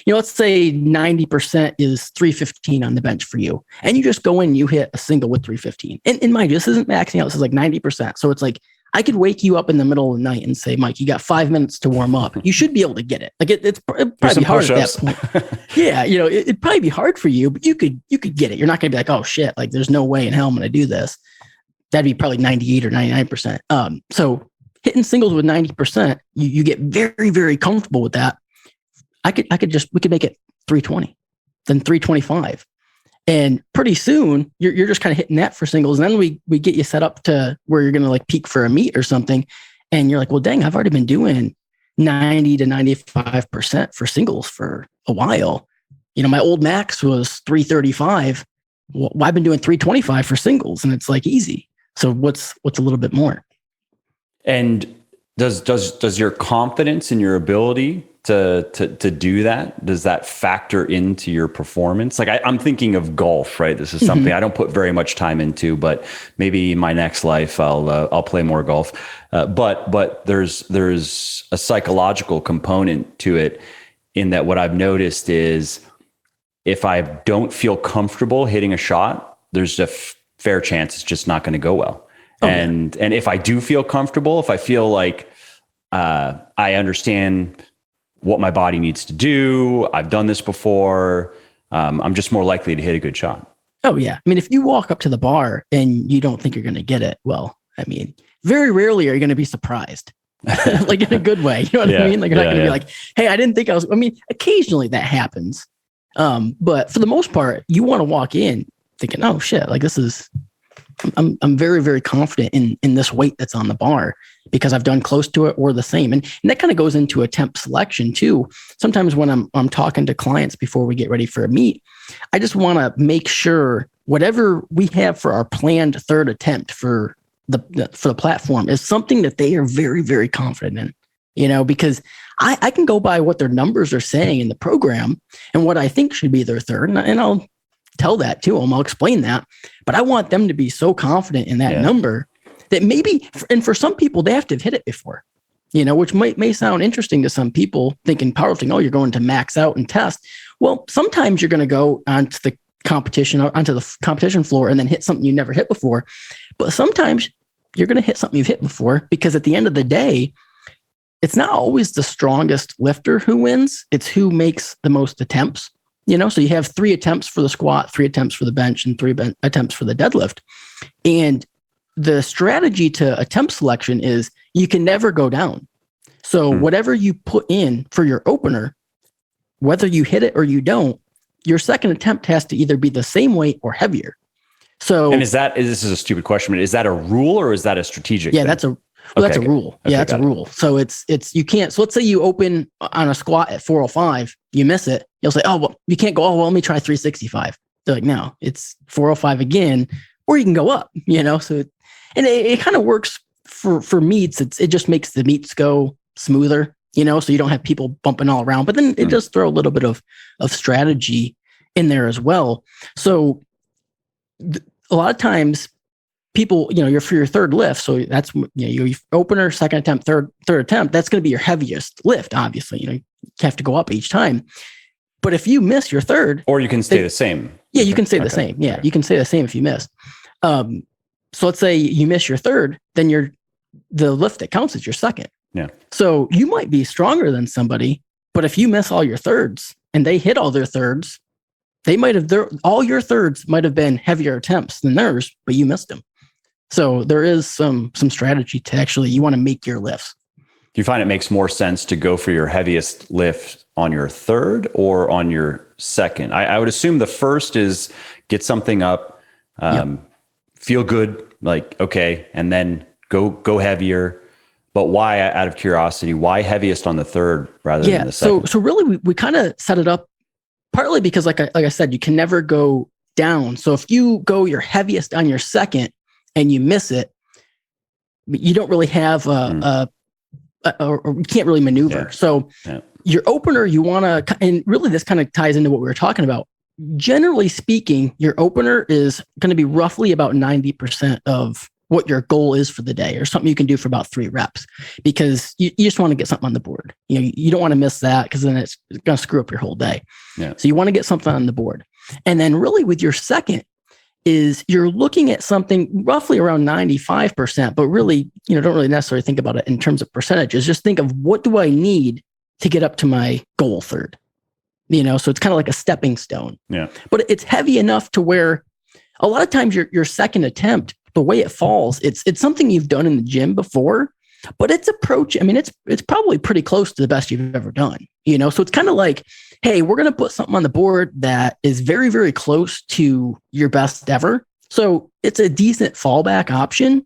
let's say 90% is 315 on the bench for you, and you just go in, you hit a single with 315. And mind you, this isn't maxing out. This is like 90%. So it's like, I could wake you up in the middle of the night and say, Mike, you got 5 minutes to warm up. You should be able to get it. Like it'd probably be hard at that point. Yeah. It'd probably be hard for you, but you could get it. You're not going to be like, oh shit, like there's no way in hell I'm going to do this. That'd be probably 98 or 99%. So hitting singles with 90%, you get very, very comfortable with that. We could make it 320, then 325. And pretty soon you're just kind of hitting that for singles. And then we get you set up to where you're going to like peak for a meet or something. And you're like, well, dang, I've already been doing 90 to 95% for singles for a while. My old max was 335. Well, I've been doing 325 for singles, and it's like easy. So what's a little bit more? And does your confidence in your ability to do that, does that factor into your performance? Like I'm thinking of golf, right? This is something I don't put very much time into, but maybe in my next life I'll play more golf. But there's a psychological component to it, in that what I've noticed is if I don't feel comfortable hitting a shot, there's a fair chance it's just not going to go well. And if I do feel comfortable, if I feel like I understand what my body needs to do, I've done this before, I'm just more likely to hit a good shot. Oh yeah. I mean, if you walk up to the bar and you don't think you're going to get it, well, I mean, very rarely are you going to be surprised, like in a good way. You know what I mean? Like you're not going to be like, hey, I didn't think I mean, occasionally that happens. But for the most part, you want to walk in thinking, oh shit, like I'm very, very confident in this weight that's on the bar because I've done close to it or the same. And that kind of goes into attempt selection too. Sometimes when I'm talking to clients before we get ready for a meet, I just want to make sure whatever we have for our planned third attempt for the platform is something that they are very, very confident in, because I can go by what their numbers are saying in the program and what I think should be their third. And I'll tell that to them. I'll explain that, but I want them to be so confident in that number that maybe, and for some people, they have to have hit it before, which may sound interesting to some people thinking powerlifting, oh, you're going to max out and test. Well, sometimes you're going to go onto the competition floor and then hit something you never hit before. But sometimes you're going to hit something you've hit before, because at the end of the day, it's not always the strongest lifter who wins. It's who makes the most attempts. So you have 3 attempts for the squat, 3 attempts for the bench, and 3 attempts for the deadlift. And the strategy to attempt selection is you can never go down. So whatever you put in for your opener, whether you hit it or you don't, your second attempt has to either be the same weight or heavier. So, and this is a stupid question, but is that a rule or is that a strategic thing? That's a rule. Okay, that's a rule. So it's you can't. So let's say you open on a squat at 405, you miss it. You'll say, oh, well, you can't go, oh, well, let me try 365. They're like, no, it's 405 again, or you can go up, So, and it kind of works for meets. It just makes the meets go smoother, so you don't have people bumping all around, but then it does throw a little bit of strategy in there as well. So a lot of times people, you're for your third lift. So that's, your opener, second attempt, third attempt, that's going to be your heaviest lift. Obviously, you have to go up each time. But if you miss your third, or you can stay the same. Yeah, you can stay the same. Yeah, you can stay the same if you miss. So let's say you miss your third, then the lift that counts is your second. Yeah. So you might be stronger than somebody, but if you miss all your thirds and they hit all their thirds, all your thirds might have been heavier attempts than theirs, but you missed them. So there is some strategy to actually, you want to make your lifts. Do you find it makes more sense to go for your heaviest lift on your third or on your second? I would assume the first is get something up, feel good, like, okay, and then go heavier. But why, out of curiosity, why heaviest on the third rather than the second? So really we kind of set it up partly because like I said, you can never go down. So if you go your heaviest on your second and you miss it, you don't really have or you can't really maneuver. Yeah. So your opener, you want to, and really this kind of ties into what we were talking about. Generally speaking, your opener is going to be roughly about 90% of what your goal is for the day, or something you can do for about 3 reps, because you just want to get something on the board. You don't want to miss that, because then it's going to screw up your whole day. Yeah. So you want to get something on the board. And then really with your second is you're looking at something roughly around 95%, but really, don't really necessarily think about it in terms of percentages. Just think of, what do I need to get up to my goal third? So it's kind of like a stepping stone. Yeah. But it's heavy enough to where a lot of times your second attempt, the way it falls, it's something you've done in the gym before, but it's probably pretty close to the best you've ever done, So it's kind of like, hey, we're going to put something on the board that is very, very close to your best ever. So it's a decent fallback option,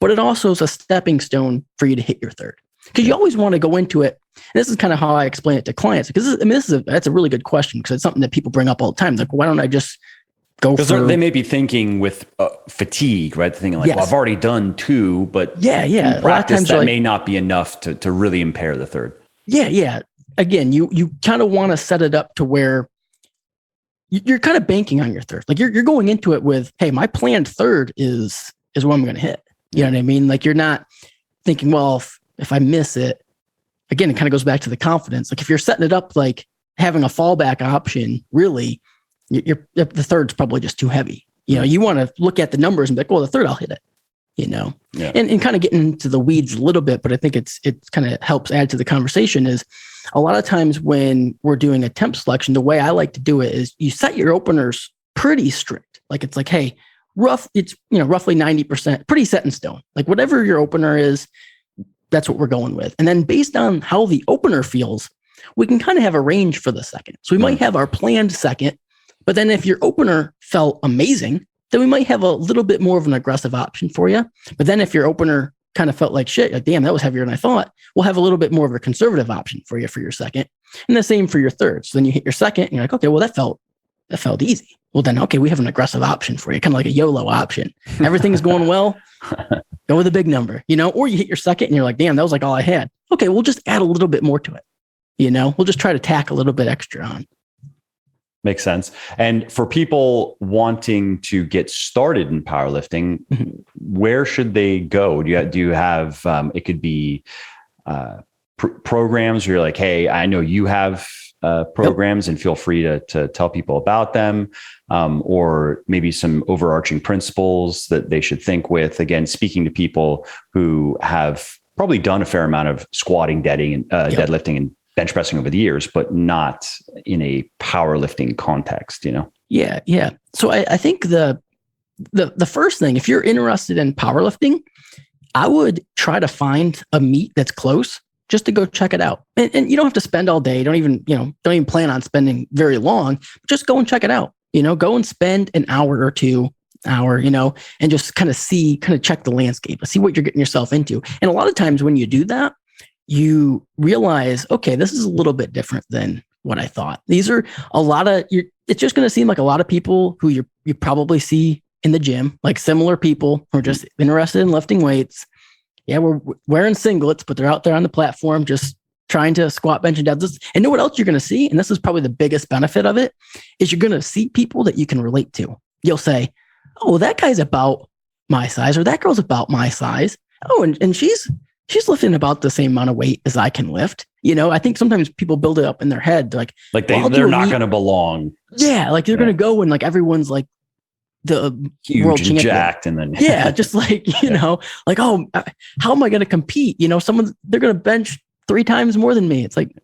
but it also is a stepping stone for you to hit your third. Because you always want to go into it. And this is kind of how I explain it to clients, because that's a really good question, because it's something that people bring up all the time. Like, why don't I just go for? They may be thinking with fatigue, right? They're thinking like, well, I've already done 2, but in practice that may not be enough to really impair the third. Yeah. Again, you kind of want to set it up to where you're kind of banking on your third. Like you're going into it with, hey, my planned third is what I'm going to hit. You know what I mean? Like you're not thinking, well, if I miss it, again, it kind of goes back to the confidence. Like if you're setting it up like having a fallback option, really, the third's probably just too heavy. You want to look at the numbers and be like, well, the third, I'll hit it. And kind of getting into the weeds a little bit, but I think it kind of helps add to the conversation is a lot of times when we're doing attempt selection, the way I like to do it is you set your openers pretty strict. Like it's like, hey, it's roughly 90%, pretty set in stone. Like whatever your opener is, that's what we're going with. And then based on how the opener feels, we can kind of have a range for the second. So we might have our planned second, but then if your opener felt amazing, then we might have a little bit more of an aggressive option for you. But then if your opener kind of felt like shit, like, damn, that was heavier than I thought, we'll have a little bit more of a conservative option for you for your second. And the same for your third. So then you hit your second and you're like, okay, well, that felt easy. Well, then, okay, we have an aggressive option for you, kind of like a YOLO option. Everything is going well. Go with a big number, or you hit your second and you're like, damn, that was like all I had. Okay, we'll just add a little bit more to it. We'll just try to tack a little bit extra on. Makes sense. And for people wanting to get started in powerlifting, where should they go? Do you have, it could be programs where you're like, hey, I know you have programs and feel free to tell people about them, or maybe some overarching principles that they should think with. Again, speaking to people who have probably done a fair amount of squatting, deadlifting, and bench pressing over the years, but not in a powerlifting context, Yeah. Yeah. So I think the first thing, if you're interested in powerlifting, I would try to find a meet that's close just to go check it out. And you don't have to spend all day. Don't even plan on spending very long. Just go and check it out. Go and spend an hour or two, and just kind of check the landscape, see what you're getting yourself into. And a lot of times when you do that, you realize, okay, this is a little bit different than what I thought. These are it's just going to seem like a lot of people who you probably see in the gym, like similar people who are just interested in lifting weights. Yeah, we're wearing singlets, but they're out there on the platform just trying to squat, bench, and deadlift. And know what else you're going to see? And this is probably the biggest benefit of it, is you're going to see people that you can relate to. You'll say, oh, well, that guy's about my size, or that girl's about my size. Oh, and she's lifting about the same amount of weight as I can lift. I think sometimes people build it up in their head. Like they're not going to belong. Yeah. Like they're going to go and like everyone's like the huge world champion. Jacked. And then, yeah, just like, like, oh, how am I going to compete? They're going to bench 3 times more than me. It's like,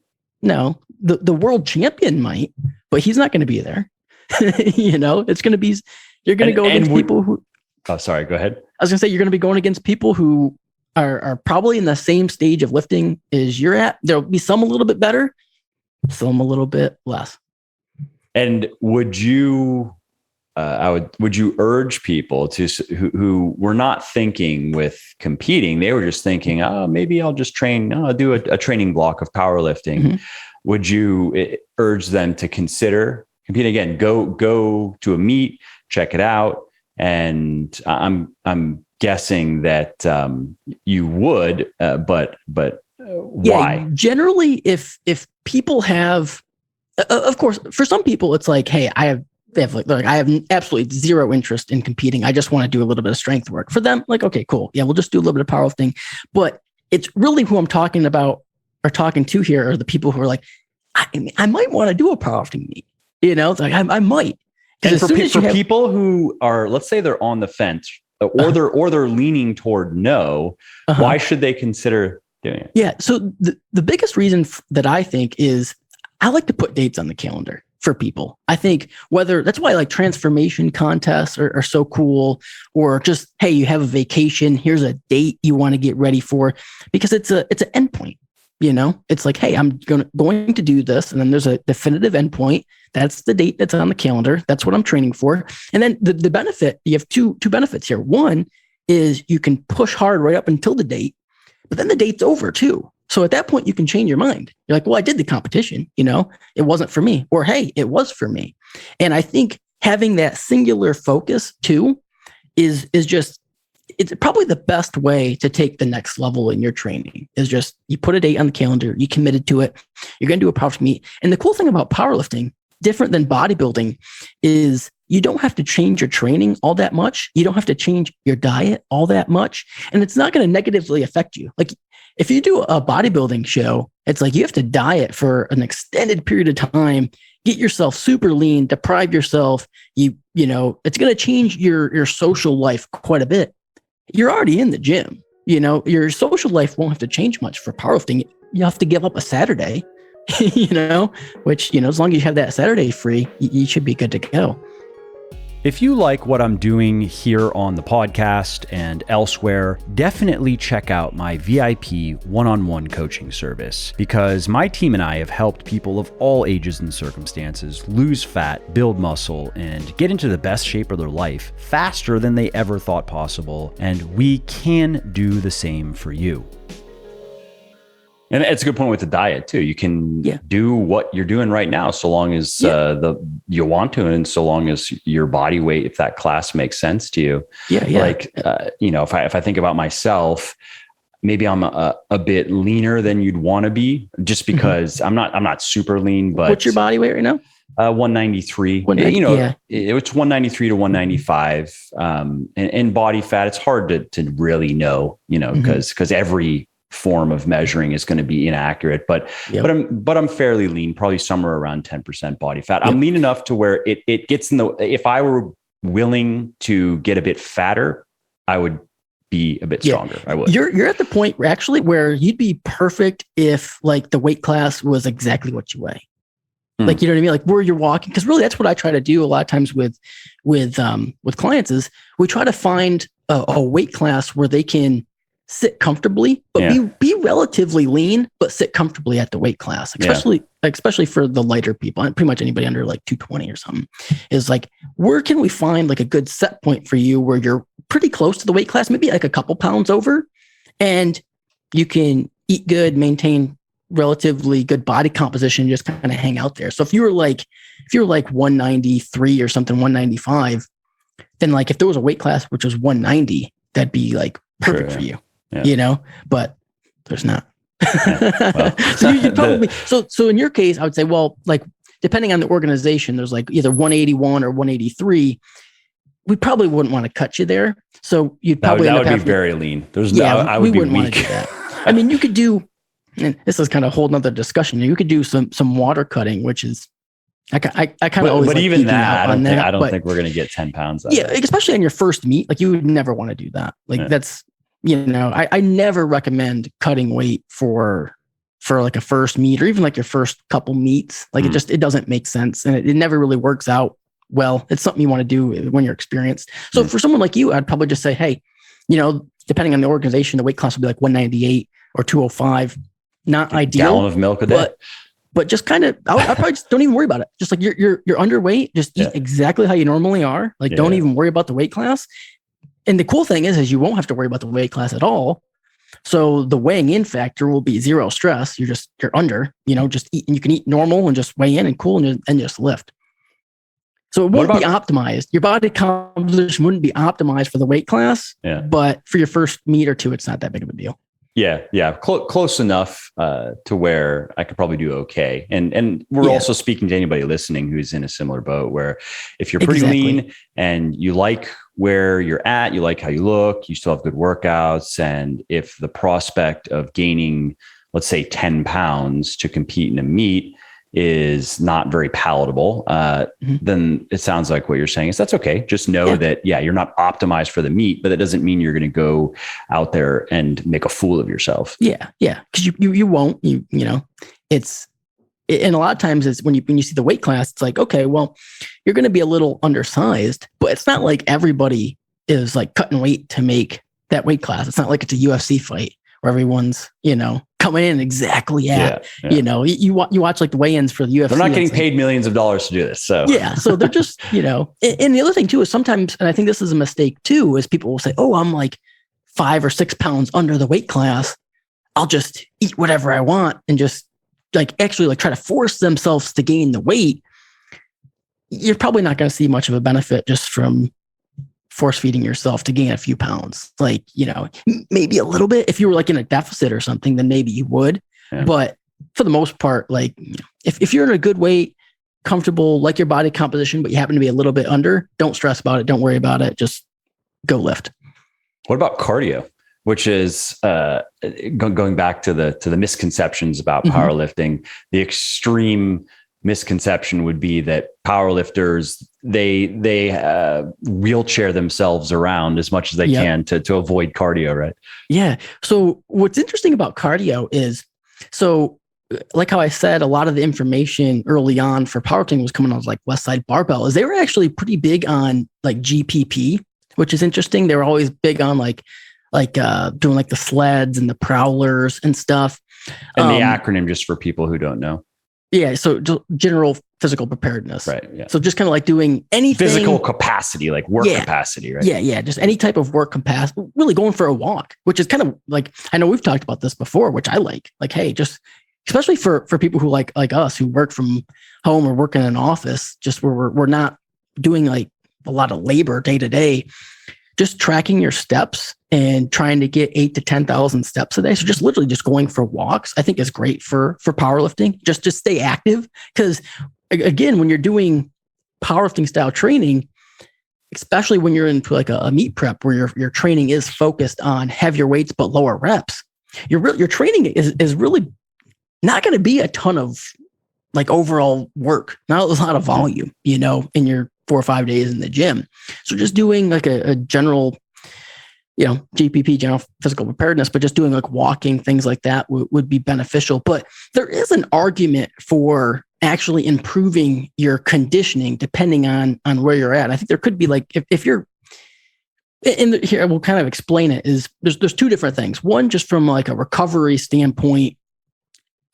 no, the world champion might, but he's not going to be there. It's going to be, you're going to go against people who, oh, sorry, go ahead. I was going to say, you're going to be going against people who are probably in the same stage of lifting as you're at. There'll be some a little bit better, some a little bit less. And would you urge people who were not thinking with competing, they were just thinking, oh, maybe I'll just train, I'll do a training block of powerlifting. Mm-hmm. Would you urge them to consider competing again? Go to a meet, check it out. And I'm guessing that you would, but why? Yeah, generally, if people have, of course, for some people, it's like, hey, I have absolutely zero interest in competing. I just want to do a little bit of strength work. For them, like, okay, cool. Yeah, we'll just do a little bit of powerlifting. But it's really who I'm talking about or talking to here are the people who are like, I might want to do a powerlifting meet. It's like, I might. And for people who are, let's say they're on the fence or they're leaning toward no, why should they consider doing it? Yeah. So the biggest reason that I think is I like to put dates on the calendar for people. I think that's why like transformation contests are so cool, or just, hey, you have a vacation, here's a date you want to get ready for, because it's an endpoint. It's like, hey, I'm going to do this. And then there's a definitive endpoint. That's the date that's on the calendar. That's what I'm training for. And then the benefit, you have two benefits here. One is you can push hard right up until the date, but then the date's over too. So at that point, you can change your mind. You're like, well, I did the competition, it wasn't for me, or, hey, it was for me. And I think having that singular focus too is just, it's probably the best way to take the next level in your training, is just, you put a date on the calendar, you committed to it, you're going to do a powerlifting meet. And the cool thing about powerlifting, different than bodybuilding, is you don't have to change your training all that much. You don't have to change your diet all that much. And it's not going to negatively affect you. Like if you do a bodybuilding show, it's like you have to diet for an extended period of time, get yourself super lean, deprive yourself. It's going to change your social life quite a bit. You're already in the gym. Your social life won't have to change much for powerlifting. You have to give up a Saturday, which, as long as you have that Saturday free, you should be good to go. If you like what I'm doing here on the podcast and elsewhere, definitely check out my VIP one-on-one coaching service, because my team and I have helped people of all ages and circumstances lose fat, build muscle, and get into the best shape of their life faster than they ever thought possible. And we can do the same for you. And it's a good point with the diet too. You can do what you're doing right now, so long as you want to, and so long as your body weight, if that class makes sense to you. Like, if I think about myself, maybe I'm a bit leaner than you'd want to be, just because I'm not super lean. But what's your body weight right now? 193. It's 193 to 195. And body fat, it's hard to really know, because every form of measuring is going to be inaccurate, but I'm fairly lean, probably somewhere around 10% body fat. I'm lean enough to where it gets in if I were willing to get a bit fatter, I would be a bit stronger. I would. You're at the point where you'd be perfect if like the weight class was exactly what you weigh. Like, you know what I mean? Like where you're walking. Cause really that's what I try to do a lot of times with clients is we try to find a weight class where they can sit comfortably, but be relatively lean, but sit comfortably at the weight class, especially for the lighter people, and pretty much anybody under like 220 or something, is like, where can we find like a good set point for you where you're pretty close to the weight class, maybe like a couple pounds over, and you can eat good, maintain relatively good body composition, just kind of hang out there. So if you were like 193 or something, 195, then like if there was a weight class which was 190, that'd be like perfect for you. But there's not. So you probably, so in your case, I would say, well, like depending on the organization, there's like either 181 or 183. We probably wouldn't want to cut you there. So you'd probably that would be very lean. I would we be wouldn't weak. want to do that. I mean, you could do, and this is kind of a whole nother discussion. You could do some water cutting, which is, I kind of always. But like even that, I don't but, think we're going to get 10 pounds. Especially on your first meet, like you would never want to do that. Like that's. I never recommend cutting weight for like a first meet or even like your first couple meets. Like it doesn't make sense, and it never really works out well. It's something you want to do when you're experienced. So for someone like you, I'd probably just say, hey, depending on the organization, the weight class will be like 198 or 205. Not ideal. Gallon of milk a day. But just kind of, I probably just don't even worry about it. Just like you're underweight, just eat exactly how you normally are. Like don't even worry about the weight class. And the cool thing is you won't have to worry about the weight class at all. So the weighing in factor will be zero stress. You're under, just eat, and you can eat normal and just weigh in and cool and just lift. So it won't be optimized. Your body composition wouldn't be optimized for the weight class, but for your first meet or two, it's not that big of a deal. Yeah. Close enough to where I could probably do okay. And we're also speaking to anybody listening who's in a similar boat, where if you're pretty lean and you like where you're at, you like how you look, you still have good workouts. And if the prospect of gaining, let's say 10 pounds to compete in a meet is not very palatable, then it sounds like what you're saying is that's okay. Just know that, you're not optimized for the meet, but that doesn't mean you're going to go out there and make a fool of yourself. Yeah. Cause you won't, it's, and a lot of times it's when you see the weight class, it's like, okay, well, you're going to be a little undersized, but it's not like everybody is like cutting weight to make that weight class. It's not like it's a UFC fight where everyone's, coming in exactly at, you watch like the weigh-ins for the UFC. They're not getting paid millions of dollars to do this. So so they're just, and the other thing too is sometimes, and I think this is a mistake too, is people will say, oh, I'm like 5 or 6 pounds under the weight class. I'll just eat whatever I want and just actually try to force themselves to gain the weight. You're probably not going to see much of a benefit just from force feeding yourself to gain a few pounds. Maybe a little bit. If you were like in a deficit or something, then maybe you would. But for the most part, if you're in a good weight, comfortable, like your body composition, but you happen to be a little bit under, don't stress about it. Don't worry about it. Just go lift. What about cardio? Which is going back to the misconceptions about powerlifting. The extreme misconception would be that powerlifters, they wheelchair themselves around as much as they can to avoid cardio, right? Yeah. So what's interesting about cardio is, so like how I said, a lot of the information early on for powerlifting was coming on like Westside Barbell, is they were actually pretty big on like GPP, which is interesting. They were always big on doing like the sleds and the prowlers and stuff. And the acronym, just for people who don't know. Yeah. So general physical preparedness. Right. Yeah. So just kind of like doing anything. Physical capacity, like work capacity, right? Yeah. Yeah. Just any type of work capacity, really going for a walk, which is kind of like, I know we've talked about this before, which I like, hey, just, especially for people who like us who work from home or work in an office, just where we're not doing like a lot of labor day to day, just tracking your steps and trying to get 8 to 10,000 steps a day. So just literally just going for walks, I think is great for powerlifting, just to stay active. Because again, when you're doing powerlifting style training, especially when you're into like a meet prep where your training is focused on heavier weights but lower reps, your training is really not going to be a ton of like overall work, not a lot of volume, in your 4 or 5 days in the gym. So just doing like a general, GPP, general physical preparedness, but just doing like walking, things like that would be beneficial. But there is an argument for actually improving your conditioning depending on where you're at. I think there could be like, if you're here, we'll kind of explain it, is there's two different things. One, just from like a recovery standpoint,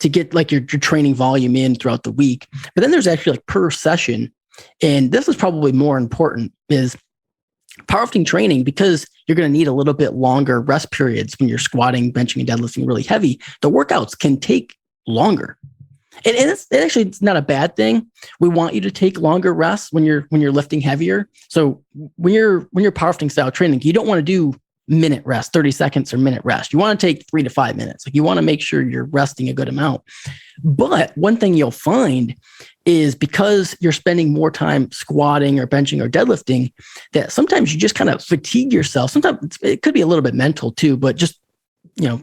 to get like your training volume in throughout the week. But then there's actually like per session. And this is probably more important, is powerlifting training, because you're going to need a little bit longer rest periods when you're squatting, benching, and deadlifting really heavy. The workouts can take longer. And it's not a bad thing. We want you to take longer rests when you're lifting heavier. So when you're powerlifting style training, you don't want to do minute rest, 30 seconds or minute rest. You want to take 3 to 5 minutes. Like, you want to make sure you're resting a good amount. But one thing you'll find is, because you're spending more time squatting or benching or deadlifting, that sometimes you just kind of fatigue yourself. Sometimes it could be a little bit mental too, but just,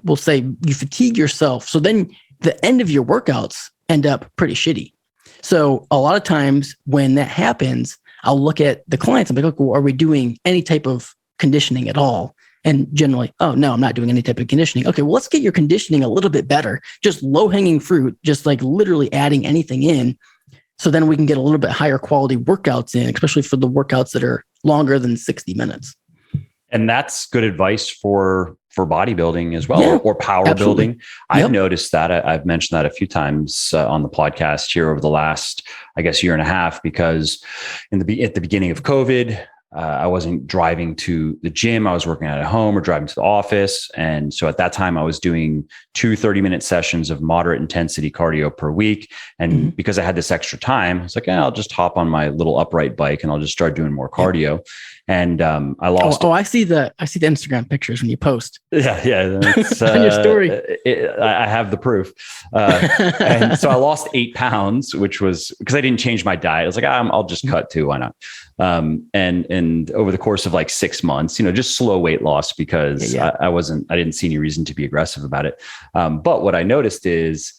we'll say you fatigue yourself. So then the end of your workouts end up pretty shitty. So a lot of times when that happens, I'll look at the clients and be like, well, are we doing any type of conditioning at all? And generally, oh, no, I'm not doing any type of conditioning. Okay, well, let's get your conditioning a little bit better. Just low hanging fruit, just like literally adding anything in. So then we can get a little bit higher quality workouts in, especially for the workouts that are longer than 60 minutes. And that's good advice for bodybuilding as well, or power building. I've noticed that. I've mentioned that a few times on the podcast here over the last, I guess, year and a half, because at the beginning of COVID, I wasn't driving to the gym. I was working out at home or driving to the office. And so at that time, I was doing 2 30-minute sessions of moderate intensity cardio per week. And because I had this extra time, I was like, I'll just hop on my little upright bike and I'll just start doing more cardio. And I lost. I see the Instagram pictures when you post. Yeah. It's, on your story. I have the proof. And so I lost 8 pounds, which was because I didn't change my diet. I was like, I'll just cut 2. Why not? And over the course of like 6 months, just slow weight loss, because I didn't see any reason to be aggressive about it. But what I noticed is,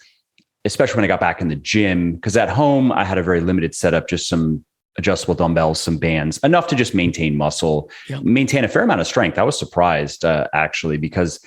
especially when I got back in the gym, because at home I had a very limited setup, just some adjustable dumbbells, some bands, enough to just maintain muscle, maintain a fair amount of strength. I was surprised actually, because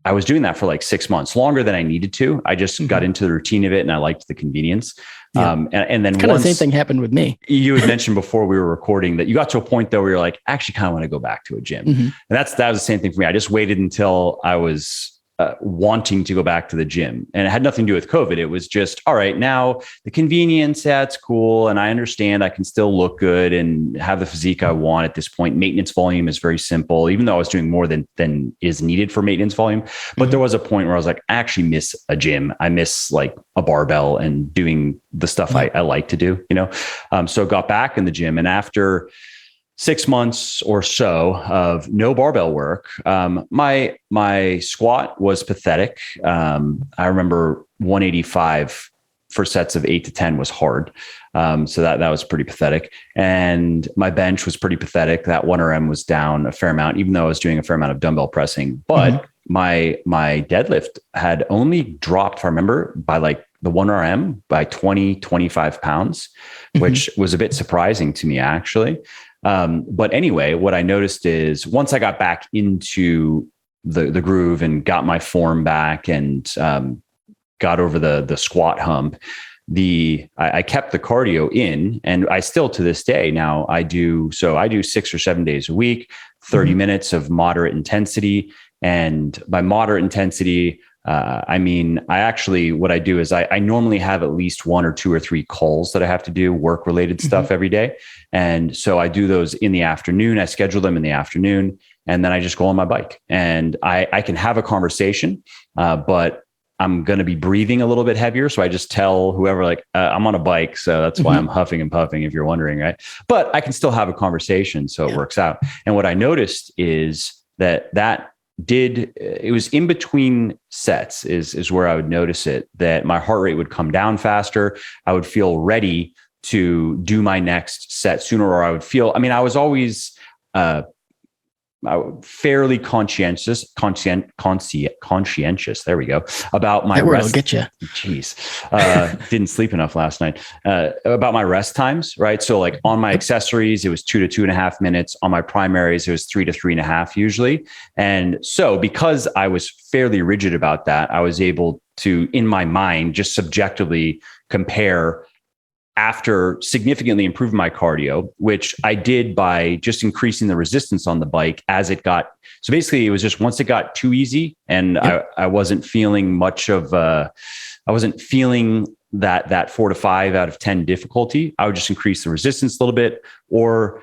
I was doing that for like 6 months, longer than I needed to. I just got into the routine of it and I liked the convenience. And then kind of the same thing happened with me. You had mentioned before we were recording that you got to a point though where you're like, actually kind of want to go back to a gym. And that was the same thing for me. I just waited until I was wanting to go back to the gym, and it had nothing to do with COVID. It was just, all right, now the convenience, it's cool. And I understand I can still look good and have the physique I want at this point. Maintenance volume is very simple, even though I was doing more than is needed for maintenance volume. But there was a point where I was like, I actually miss a gym. I miss like a barbell and doing the stuff I like to do, so got back in the gym, and after 6 months or so of no barbell work, my squat was pathetic. I remember 185 for sets of 8 to 10 was hard. So that was pretty pathetic. And my bench was pretty pathetic. That 1RM was down a fair amount, even though I was doing a fair amount of dumbbell pressing. But my deadlift had only dropped, if I remember, by like the 1RM by 20, 25 pounds, which was a bit surprising to me, actually. But anyway, what I noticed is once I got back into the groove and got my form back and got over the squat hump, I kept the cardio in, and I still to this day now I do 6 or 7 days a week, 30 minutes of moderate intensity. And by moderate intensity, I mean, what I do is I normally have at least 1 or 2 or 3 calls that I have to do, work related stuff every day. And so I do those in the afternoon. I schedule them in the afternoon, and then I just go on my bike, and I can have a conversation, but I'm going to be breathing a little bit heavier. So I just tell whoever, like, I'm on a bike. So that's why I'm huffing and puffing, if you're wondering, right? But I can still have a conversation. So it works out. And what I noticed is that it was in between sets is where I would notice it, that my heart rate would come down faster. I would feel ready to do my next set sooner, or I was always, fairly conscientious. There we go. About my rest. Get you. Jeez, didn't sleep enough last night. About my rest times, right? So like on my accessories, it was 2 to 2.5 minutes. On my primaries, it was 3 to 3.5 usually. And so because I was fairly rigid about that, I was able to, in my mind, just subjectively compare after significantly improving my cardio, which I did by just increasing the resistance on the bike as it got. So basically it was just once it got too easy and I wasn't feeling much of, I wasn't feeling that 4 to 5 out of 10 difficulty. I would just increase the resistance a little bit, or,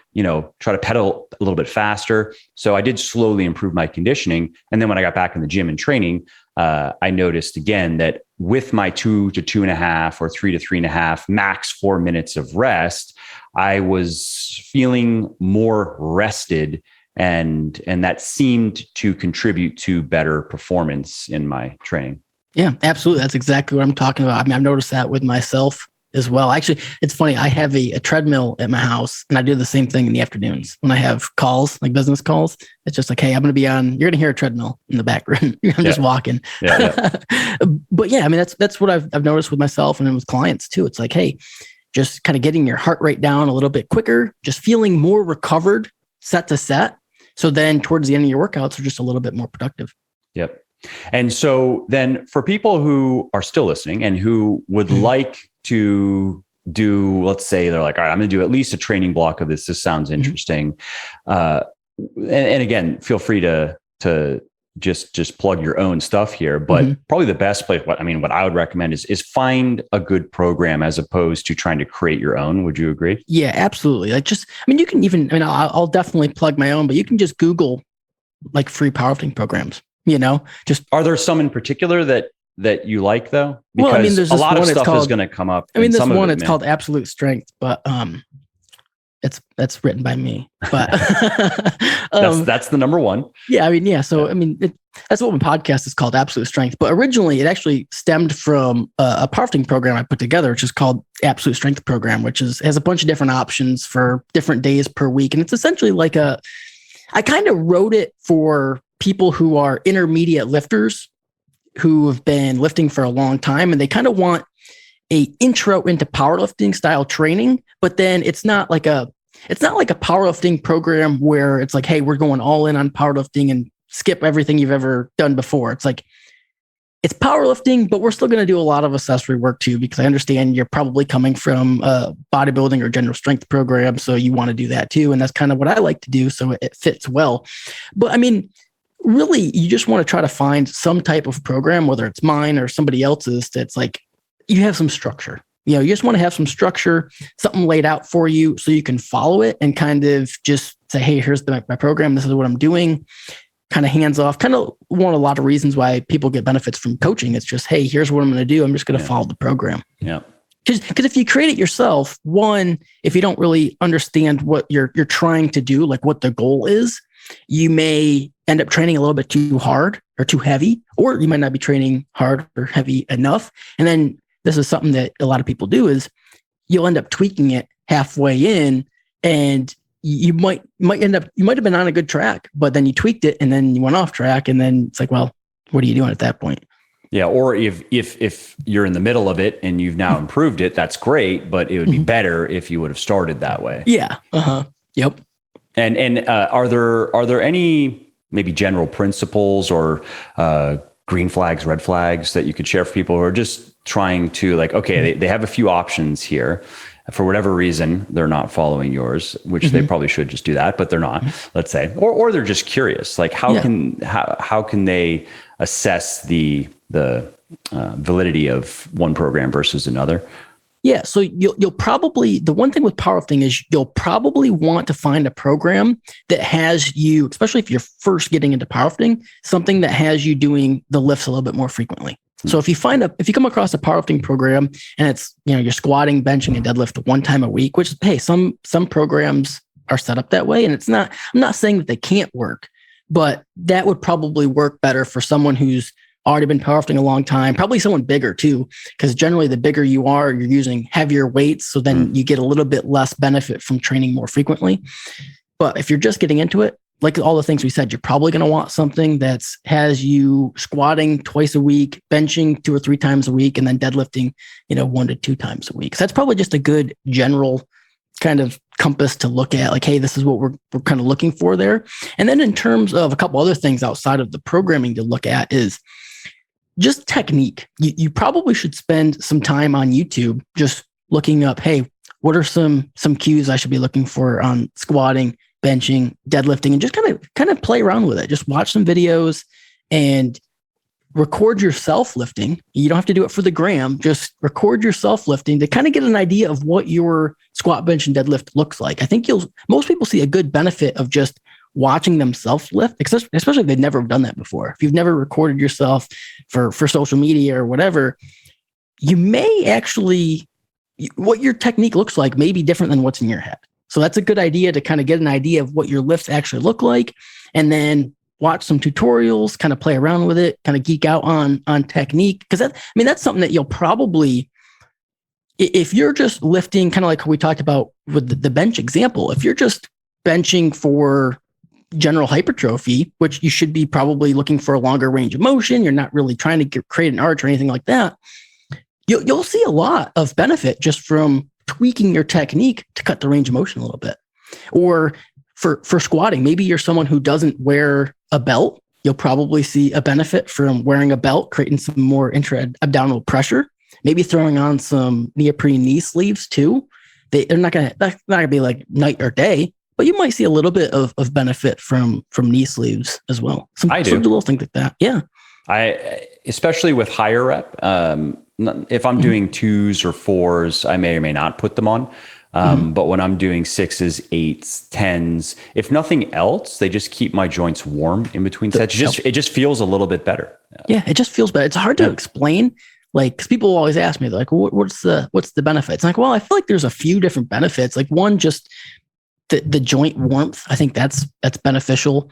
try to pedal a little bit faster. So I did slowly improve my conditioning. And then when I got back in the gym and training, I noticed again that with my 2 to 2.5 or 3 to 3.5 max 4 minutes of rest, I was feeling more rested, and that seemed to contribute to better performance in my training. Yeah, absolutely. That's exactly what I'm talking about. I mean, I've noticed that with myself as well. Actually, it's funny. I have a treadmill at my house, and I do the same thing in the afternoons when I have calls, like business calls. It's just like, hey, I'm going to be on, you're going to hear a treadmill in the background. I'm just walking. But yeah, I mean, that's what I've noticed with myself and then with clients too. It's like, hey, just kind of getting your heart rate down a little bit quicker, just feeling more recovered set to set. So then towards the end of your workouts are just a little bit more productive. Yep. And so then for people who are still listening and who would like to do, let's say they're like, all right, I'm going to do at least a training block of this. This sounds interesting. And again, feel free to just plug your own stuff here, but probably the best place, what I would recommend is find a good program as opposed to trying to create your own. Would you agree? Yeah, absolutely. You can even, I'll definitely plug my own, but you can just Google like free powerlifting programs. Are there some in particular that you like though? Because there's a lot of stuff is going to come up. This one, it's called Absolute Strength, but that's written by me. But that's the number one. Yeah, So that's what my podcast is called, Absolute Strength. But originally, it actually stemmed from a powerlifting program I put together, which is called Absolute Strength Program, which has a bunch of different options for different days per week, and it's essentially like I kind of wrote it for people who are intermediate lifters who have been lifting for a long time, and they kind of want a intro into powerlifting style training, but then it's not like a powerlifting program where it's like, hey, we're going all in on powerlifting and skip everything you've ever done before. It's like, it's powerlifting, but we're still going to do a lot of accessory work too, because I understand you're probably coming from a bodybuilding or general strength program. So you want to do that too. And that's kind of what I like to do. So it fits well. But really, you just want to try to find some type of program, whether it's mine or somebody else's, that's like, you have some structure. You just want to have some structure, something laid out for you so you can follow it and kind of just say, hey, here's my program. This is what I'm doing. Kind of hands off, kind of one of a lot of reasons why people get benefits from coaching. It's just, hey, here's what I'm going to do. I'm just going to follow the program. Yeah. Because if you create it yourself, one, if you don't really understand what you're trying to do, like what the goal is, you may end up training a little bit too hard or too heavy, or you might not be training hard or heavy enough. And then this is something that a lot of people do is you'll end up tweaking it halfway in, and you might have been on a good track, but then you tweaked it and then you went off track, and then it's like, well, what are you doing at that point? Yeah. Or if you're in the middle of it and you've now improved it, that's great, but it would be better if you would have started that way. Yeah. Yep. And are there any maybe general principles or green flags, red flags that you could share for people who are just trying to like, okay, they have a few options here. For whatever reason, they're not following yours, which they probably should just do that, but they're not, let's say, or they're just curious. Like how can they assess the validity of one program versus another? Yeah. So you'll probably, the one thing with powerlifting is you'll probably want to find a program that has you, especially if you're first getting into powerlifting, something that has you doing the lifts a little bit more frequently. So if you come across a powerlifting program and it's, you're squatting, benching, and deadlift one time a week, which, hey, some programs are set up that way. And I'm not saying that they can't work, but that would probably work better for someone who's already been powerlifting a long time, probably someone bigger too, because generally the bigger you are, you're using heavier weights. So then you get a little bit less benefit from training more frequently. But if you're just getting into it, like all the things we said, you're probably going to want something that has you squatting twice a week, benching 2 or 3 times a week, and then deadlifting, 1 to 2 times a week. So that's probably just a good general kind of compass to look at, like, hey, this is what we're kind of looking for there. And then in terms of a couple other things outside of the programming to look at is just technique. You probably should spend some time on YouTube just looking up, hey, what are some cues I should be looking for on squatting, benching, deadlifting, and just kind of play around with it. Just watch some videos and record yourself lifting. You don't have to do it for the gram. Just record yourself lifting to kind of get an idea of what your squat, bench, and deadlift looks like. I think most people see a good benefit of just watching themselves lift, especially if they've never done that before. If you've never recorded yourself for social media or whatever, you may actually, what your technique looks like may be different than what's in your head. So that's a good idea to kind of get an idea of what your lifts actually look like, and then watch some tutorials, kind of play around with it, kind of geek out on technique. Because that's something that you'll probably, if you're just lifting, kind of like we talked about with the bench example, if you're just benching for general hypertrophy, which you should be probably looking for a longer range of motion, you're not really trying to create an arch or anything like that, you'll see a lot of benefit just from tweaking your technique to cut the range of motion a little bit. Or for squatting, maybe you're someone who doesn't wear a belt. You'll probably see a benefit from wearing a belt, creating some more intra-abdominal pressure, maybe throwing on some neoprene knee sleeves too. They're not gonna be like night or day, but you might see a little bit of benefit from knee sleeves as well. Some little things like that. Yeah. Especially with higher rep, if I'm doing 2s or 4s, I may or may not put them on. But when I'm doing 6s, 8s, 10s, if nothing else, they just keep my joints warm in between sets. It just feels a little bit better. Yeah, it just feels better. It's hard to explain. Like, because people always ask me, like, what's the benefits? I'm like, well, I feel like there's a few different benefits. Like, one, just the joint warmth. I think that's beneficial.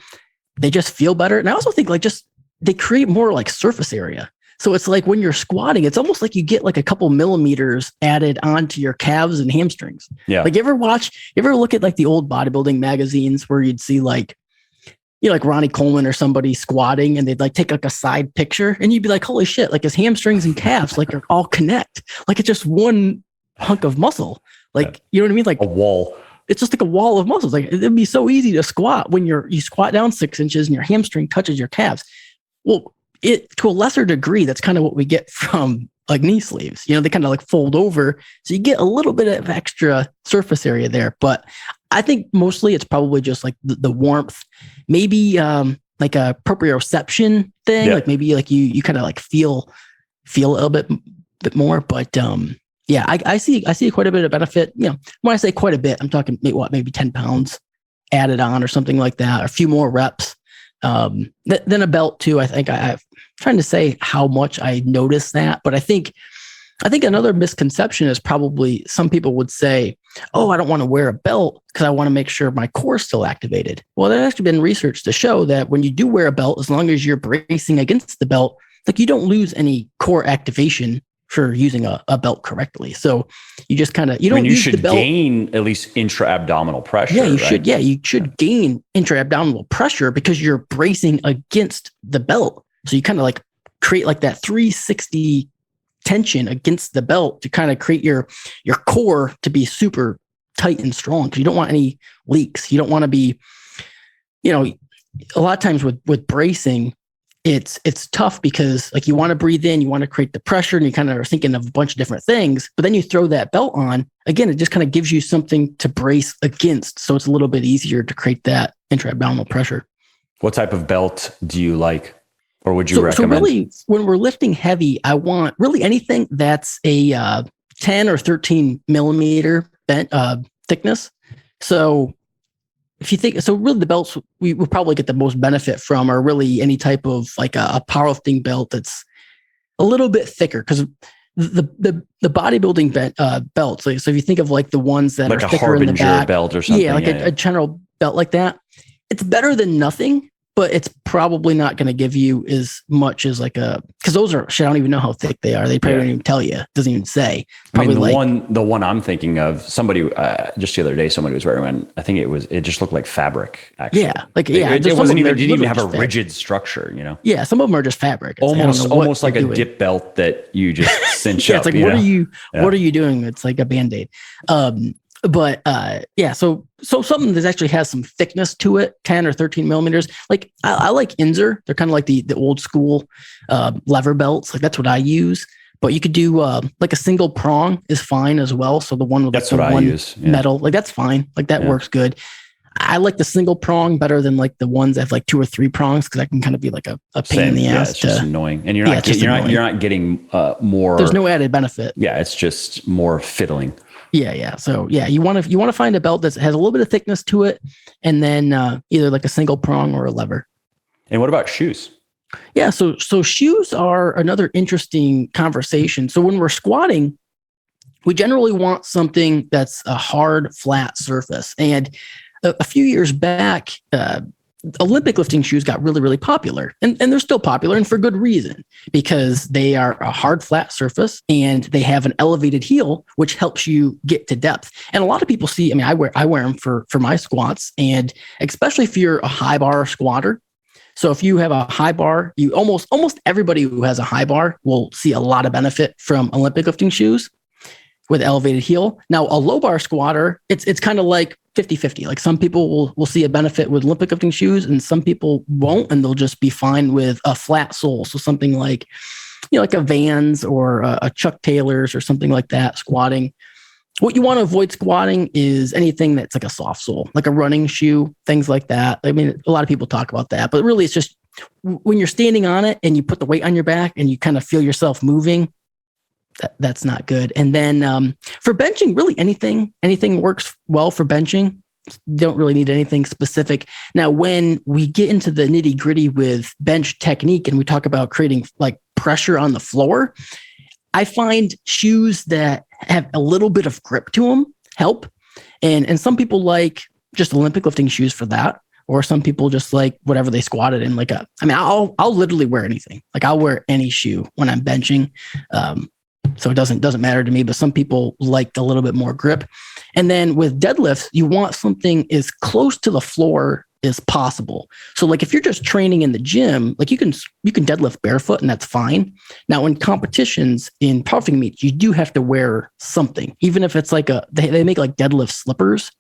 They just feel better. And I also think they create more like surface area. So it's like when you're squatting, it's almost like you get like a couple millimeters added onto your calves and hamstrings. Yeah. Like you ever look at like the old bodybuilding magazines where you'd see like Ronnie Coleman or somebody squatting and they'd like take like a side picture and you'd be like, holy shit, like his hamstrings and calves like are all connect. Like it's just one hunk of muscle. Like, you know what I mean? Like a wall. It's just like a wall of muscles. Like it'd be so easy to squat when you squat down 6 inches and your hamstring touches your calves. Well, to a lesser degree, that's kind of what we get from like knee sleeves. They kind of like fold over. So you get a little bit of extra surface area there. But I think mostly it's probably just like the warmth, maybe like a proprioception thing. Yeah. Like maybe like you kind of like feel a little bit more. But yeah, I see quite a bit of benefit. When I say quite a bit, I'm talking maybe 10 pounds added on or something like that, or a few more reps. Then a belt too. I think I'm trying to say how much I noticed that, but I think another misconception is probably some people would say, oh, I don't want to wear a belt because I want to make sure my core is still activated. Well, there's actually been research to show that when you do wear a belt, as long as you're bracing against the belt, like you don't lose any core activation for using a belt correctly. So you just kind of, you don't use the belt. You should gain at least intra-abdominal pressure. Yeah, you right? should. Yeah, you should gain intra-abdominal pressure because you're bracing against the belt. So you kind of like create like that 360 tension against the belt to kind of create your core to be super tight and strong, because you don't want any leaks. You don't want to be, a lot of times with bracing, it's tough because like you want to breathe in, you want to create the pressure, and you kind of are thinking of a bunch of different things. But then you throw that belt on, again, it just kind of gives you something to brace against. So it's a little bit easier to create that intra-abdominal pressure. What type of belt do you like, or would you recommend? So really, when we're lifting heavy, I want really anything that's a 10 or 13 millimeter thickness. So if you think, so really the belts we will probably get the most benefit from are really any type of like a powerlifting belt that's a little bit thicker, because the bodybuilding belts. So if you think of like the ones that like are a thicker in the back, belt or something. Yeah, like a general belt like that. It's better than nothing, but it's probably not going to give you as much as like because those are shit. I don't even know how thick they are. They probably don't even tell you. It doesn't even say. Probably the one I'm thinking of, somebody just the other day, somebody was wearing one. I think it just looked like fabric. Actually, it wasn't even. It didn't even have a rigid structure. Yeah, some of them are just fabric. It's almost like a dip belt that you just cinch up. It's like what are you doing? It's like a Band-Aid. So something that actually has some thickness to it, 10 or 13 millimeters. Like I like Inzer. They're kind of like the old school lever belts. Like that's what I use. But you could do like a single prong is fine as well. So the one with that's what I use. Yeah. Metal, like that's fine. Like that works good. I like the single prong better than like the ones that have like 2 or 3 prongs, because that can kind of be like a pain in the ass. It's just annoying, and you're not getting more. There's no added benefit. Yeah, it's just more fiddling. Yeah. So you want to find a belt that has a little bit of thickness to it, and then either like a single prong or a lever. And what about shoes? Yeah. So shoes are another interesting conversation. So when we're squatting, we generally want something that's a hard, flat surface. And a few years back, Olympic lifting shoes got really, really popular, and they're still popular, and for good reason, because they are a hard, flat surface and they have an elevated heel, which helps you get to depth. And a lot of people see, I mean, I wear them for my squats, and especially if you're a high bar squatter. So if you have a high bar, you almost everybody who has a high bar will see a lot of benefit from Olympic lifting shoes with elevated heel. Now, a low bar squatter, it's kind of like 50-50. Like some people will see a benefit with Olympic lifting shoes, and some people won't, and they'll just be fine with a flat sole. So something like, like a Vans or a Chuck Taylors or something like that, squatting. What you want to avoid squatting is anything that's like a soft sole, like a running shoe, things like that. I mean, a lot of people talk about that, but really it's just when you're standing on it and you put the weight on your back and you kind of feel yourself moving, that's not good. And then for benching, really anything works well for benching. Don't really need anything specific. Now, when we get into the nitty gritty with bench technique and we talk about creating like pressure on the floor, I find shoes that have a little bit of grip to them help. And some people just Olympic lifting shoes for that. Or some people just like whatever they squatted in. I'll literally wear anything. Like I'll wear any shoe when I'm benching. So it doesn't matter to me, but some people like a little bit more grip. And then with deadlifts, you want something as close to the floor as possible. So like if you're just training in the gym, like you can deadlift barefoot and that's fine. Now in competitions, in powerlifting meets, you do have to wear something, even if it's like they make like deadlift slippers,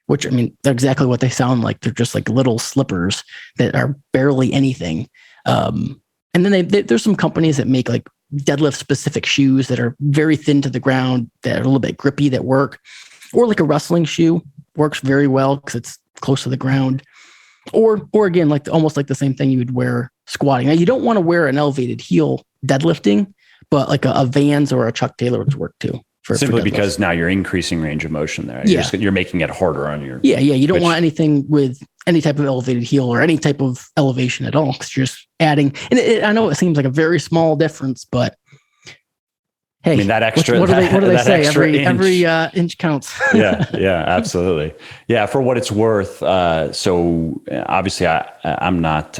which I mean, they're exactly what they sound like. They're just like little slippers that are barely anything. And then there's some companies that make like deadlift specific shoes that are very thin to the ground, that are a little bit grippy, that work. Or like a wrestling shoe works very well because it's close to the ground. Or again, like almost like the same thing you would wear squatting. Now you don't want to wear an elevated heel deadlifting, but like a Vans or a Chuck Taylor would work too. Simply because now you're increasing range of motion there. You're making it harder on your. Yeah. You don't want anything with any type of elevated heel or any type of elevation at all, because you're just adding. And I know it seems like a very small difference, but hey, I mean that extra. What do they say? Every inch counts. yeah, absolutely. Yeah, for what it's worth. So obviously, I'm not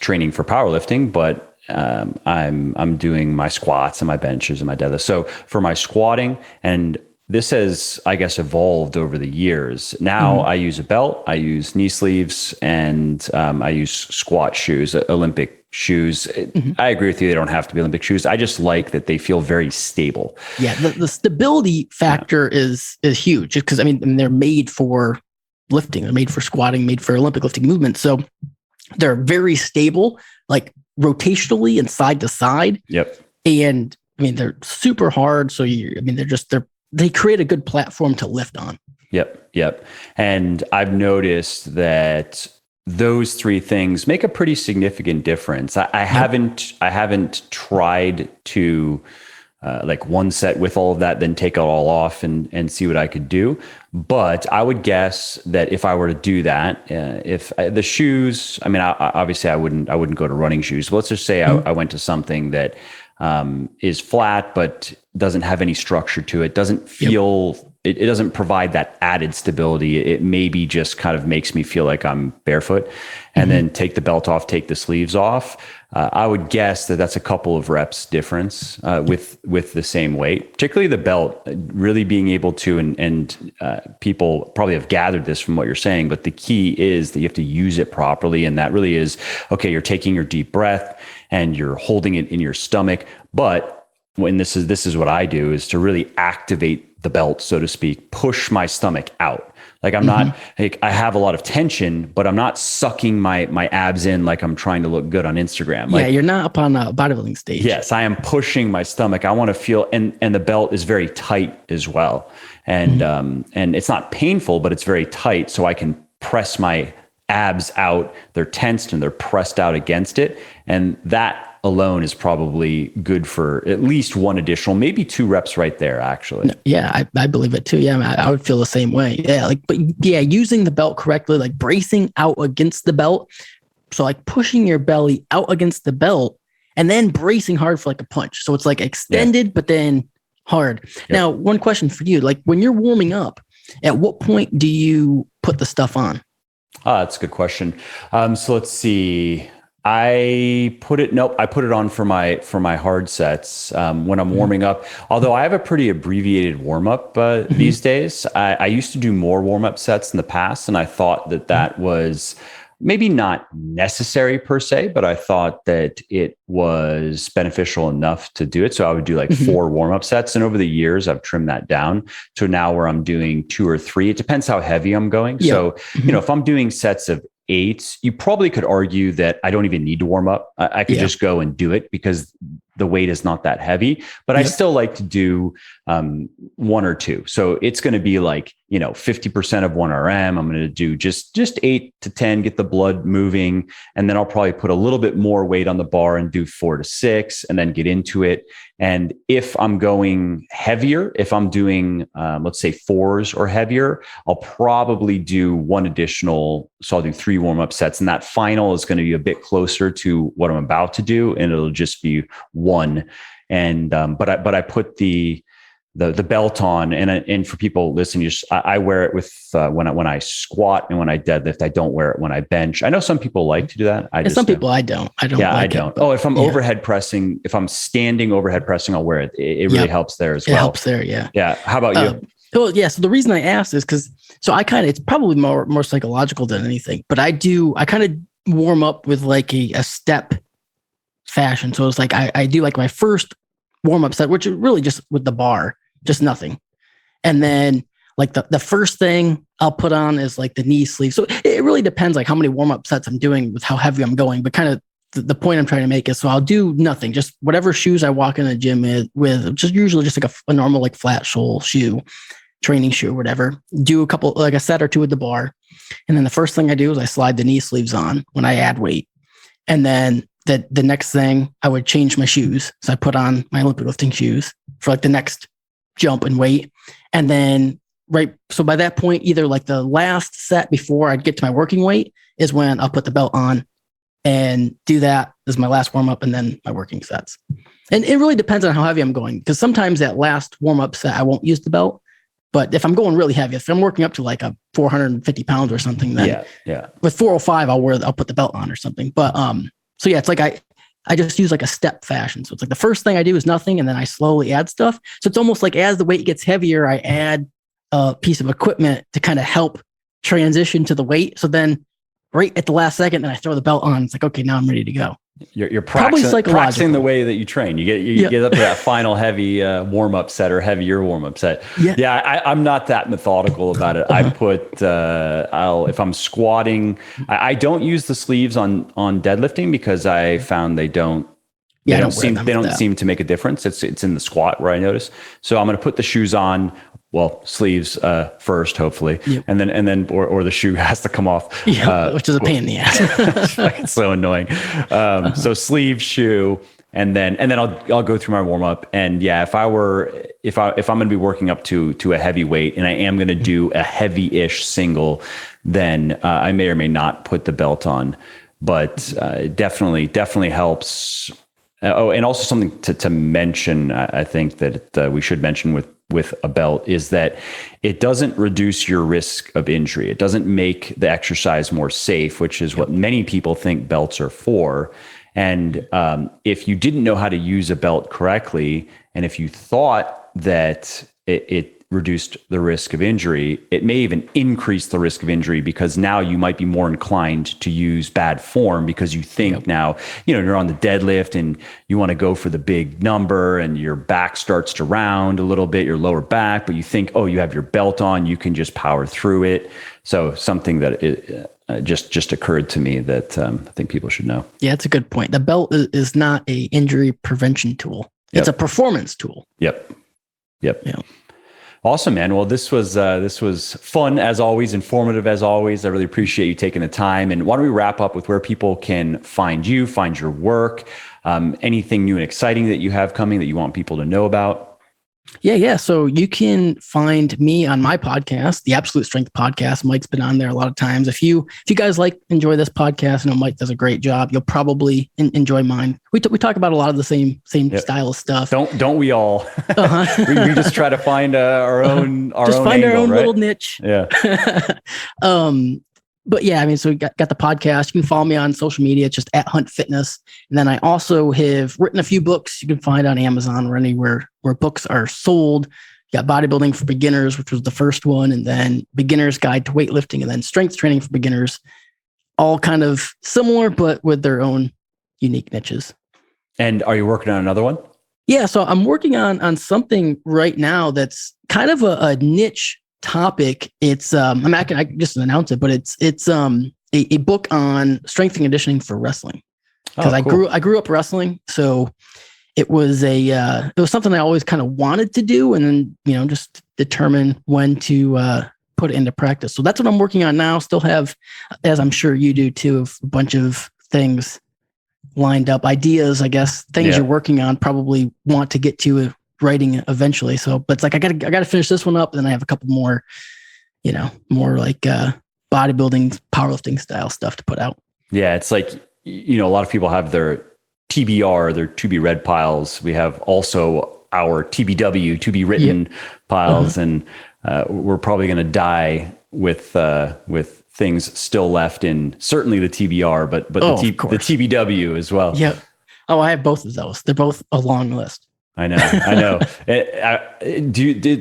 training for powerlifting, but I'm doing my squats and my benches and my deadlifts. So for my squatting, and this has, I guess, evolved over the years. Now I use a belt, I use knee sleeves, and I use squat shoes, Olympic shoes. I agree with you. They don't have to be Olympic shoes. I just like that they feel very stable. Yeah. The stability factor is huge, because I mean, they're made for lifting, they're made for squatting, made for Olympic lifting movement. So They're very stable, like rotationally and side to side. Yep. And I mean, they're super hard. So they create a good platform to lift on. Yep. And I've noticed that those three things make a pretty significant difference. I haven't tried to like one set with all of that, then take it all off and see what I could do. But I would guess that if I were to do that, if the shoes, I mean, obviously I wouldn't go to running shoes. Let's just say I went to something that is flat, but doesn't have any structure to it, doesn't feel, it doesn't provide that added stability. It maybe just kind of makes me feel like I'm barefoot, and then take the belt off, take the sleeves off. I would guess that that's a couple of reps difference with the same weight, particularly the belt, really being able to, and people probably have gathered this from what you're saying, but the key is that you have to use it properly. And that really is, okay, you're taking your deep breath and you're holding it in your stomach. But when this is what I do, is to really activate the belt, so to speak, push my stomach out. Like I'm not, like I have a lot of tension, but I'm not sucking my abs in like I'm trying to look good on Instagram. Like, you're not up on a bodybuilding stage. Yes, I am pushing my stomach. I want to feel, and the belt is very tight as well. And it's not painful, but it's very tight. So I can press my abs out. They're tensed and they're pressed out against it. And that alone is probably good for at least one additional, maybe 2 reps right there, actually. Yeah, I believe it too. Yeah, I would feel the same way. Yeah, using the belt correctly, like bracing out against the belt. So like pushing your belly out against the belt and then bracing hard for like a punch. So it's like extended, but then hard. Yep. Now, one question for you, like when you're warming up, at what point do you put the stuff on? That's a good question. So let's see. I put it on for my hard sets when I'm warming up. Although I have a pretty abbreviated warm up these days. I used to do more warm up sets in the past, and I thought that was maybe not necessary per se, but I thought that it was beneficial enough to do it. So I would do like 4 warm up sets, and over the years I've trimmed that down to now where I'm doing 2 or 3. It depends how heavy I'm going. Yeah. So if I'm doing sets of 8, you probably could argue that I don't even need to warm up. I could just go and do it because the weight is not that heavy, but I still like to do 1 or 2. So it's going to be like, 50% of 1 RM. I'm going to do just 8 to 10, get the blood moving. And then I'll probably put a little bit more weight on the bar and do 4 to 6 and then get into it. And if I'm going heavier, if I'm doing, let's say 4s or heavier, I'll probably do 1 additional. So I'll do 3 warm-up sets. And that final is going to be a bit closer to what I'm about to do. And it'll just be 1. And, but I put the belt on, and for people listening, I wear it with, when I squat and when I deadlift. I don't wear it when I bench. I know some people like to do that. Some people I don't. Yeah, I don't. If I'm overhead pressing, if I'm standing overhead pressing, I'll wear it. It really helps there as well. It helps there. Yeah. Yeah. How about you? Well, yeah. So the reason I asked is because, it's probably more psychological than anything, but I kind of warm up with like a step fashion. So it's like, I do like my first warm up set, which is really just with the bar, just nothing. And then like the first thing I'll put on is like the knee sleeve. So it really depends like how many warm up sets I'm doing with how heavy I'm going, but kind of the point I'm trying to make is, so I'll do nothing, just whatever shoes I walk in the gym with just usually just like a normal, like flat sole shoe, training shoe or whatever, do a couple, like a set or 2 with the bar. And then the first thing I do is I slide the knee sleeves on when I add weight. And then the next thing I would change my shoes. So I put on my Olympic lifting shoes for like the next jump and weight. And then, so by that point, either like the last set before I'd get to my working weight is when I'll put the belt on and do that as my last warm up and then my working sets. And it really depends on how heavy I'm going, because sometimes that last warm up set, I won't use the belt. But if I'm going really heavy, if I'm working up to like a 450 pounds or something, then with 405, I'll put the belt on or something. But, so yeah, it's like I just use like a step fashion. So it's like the first thing I do is nothing, and then I slowly add stuff. So it's almost like as the weight gets heavier, I add a piece of equipment to kind of help transition to the weight. So then right at the last second, then I throw the belt on. It's like, okay, now I'm ready to go. You're practicing the way that you train. You get up to that final heavy warm-up set or heavier warm-up set. Yeah, I'm not that methodical about it. I put if I'm squatting, I don't use the sleeves on deadlifting because I found they don't seem to make a difference. It's in the squat where I notice. So I'm going to put the shoes on. Well, sleeves first, hopefully, and then the shoe has to come off, which is a pain in the ass. It's so annoying. So sleeve, shoe, and then I'll go through my warm up. And yeah, if I'm going to be working up to a heavy weight, and I am going to do a heavy-ish single, then I may or may not put the belt on. But it definitely helps. Oh, and also something to mention, I think that we should mention with a belt is that it doesn't reduce your risk of injury. It doesn't make the exercise more safe, which is what many people think belts are for. And if you didn't know how to use a belt correctly, and if you thought that it reduced the risk of injury, it may even increase the risk of injury because now you might be more inclined to use bad form because you think now, you're on the deadlift and you want to go for the big number and your back starts to round a little bit, your lower back, but you think, oh, you have your belt on, you can just power through it. So something that just occurred to me that I think people should know. Yeah, it's a good point. The belt is not a injury prevention tool. It's a performance tool. Yep. Awesome, man. Well, this was fun as always, informative as always. I really appreciate you taking the time. And why don't we wrap up with where people can find you, find your work, anything new and exciting that you have coming that you want people to know about? Yeah. So you can find me on my podcast, the Absolute Strength Podcast. Mike's been on there a lot of times. If you guys enjoy this podcast, Mike does a great job. You'll probably enjoy mine. We talk about a lot of the same style of stuff. Don't we all? we just try to find our own little niche. Yeah. But yeah, so we got the podcast. You can follow me on social media, just at Hunt Fitness. And then I also have written a few books you can find on Amazon or anywhere where books are sold. You got Bodybuilding for Beginners, which was the first one, and then Beginner's Guide to Weightlifting, and then Strength Training for Beginners. All kind of similar, but with their own unique niches. And are you working on another one? Yeah, so I'm working on something right now that's kind of a niche topic. It's I just announced it, but it's a book on strength and conditioning for wrestling. Because I grew up wrestling, so it was something I always kind of wanted to do, and then just determine when to put it into practice. So that's what I'm working on now. Still have, as I'm sure you do too, a bunch of things lined up, ideas, I guess, things you're working on, probably want to get to writing eventually. So, but it's like I gotta finish this one up, and then I have a couple more, more like bodybuilding, powerlifting style stuff to put out. Yeah, it's like a lot of people have their TBR, their to be read piles. We have also our TBW, to be written piles, and we're probably going to die with things still left in certainly the TBR, but the TBW as well. Yeah. Oh, I have both of those. They're both a long list. I know.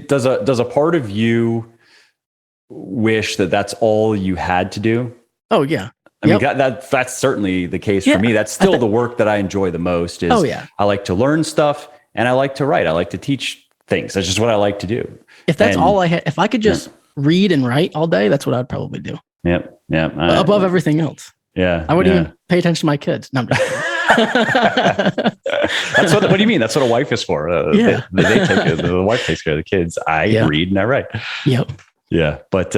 Does a part of you wish that that's all you had to do? Oh yeah. I mean, that's certainly the case for me. That's still the work that I enjoy the most is I like to learn stuff and I like to write. I like to teach things. That's just what I like to do. If that's all I had, if I could just read and write all day, that's what I'd probably do. Yep. Above everything else. Yeah. I wouldn't even pay attention to my kids. No, I'm just That's what do you mean? That's what a wife is for. The wife takes care of the kids. I read and I write. Yep. Yeah. But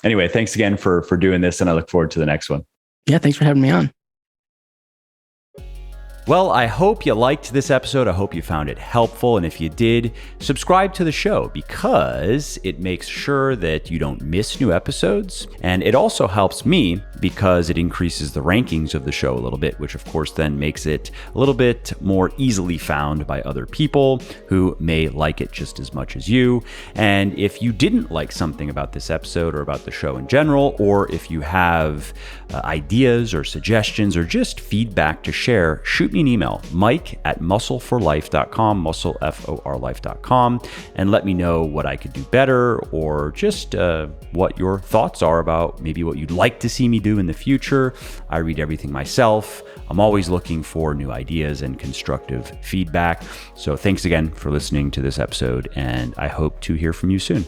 anyway, thanks again for doing this, and I look forward to the next one. Yeah. Thanks for having me on. Well, I hope you liked this episode. I hope you found it helpful. And if you did, subscribe to the show because it makes sure that you don't miss new episodes. And it also helps me because it increases the rankings of the show a little bit, which of course then makes it a little bit more easily found by other people who may like it just as much as you. And if you didn't like something about this episode or about the show in general, or if you have ideas or suggestions or just feedback to share, shoot me me an email, mike@muscleforlife.com, muscleforlife.com, and let me know what I could do better, or just what your thoughts are about maybe what you'd like to see me do in the future. I read everything myself. I'm always looking for new ideas and constructive feedback. So thanks again for listening to this episode, and I hope to hear from you soon.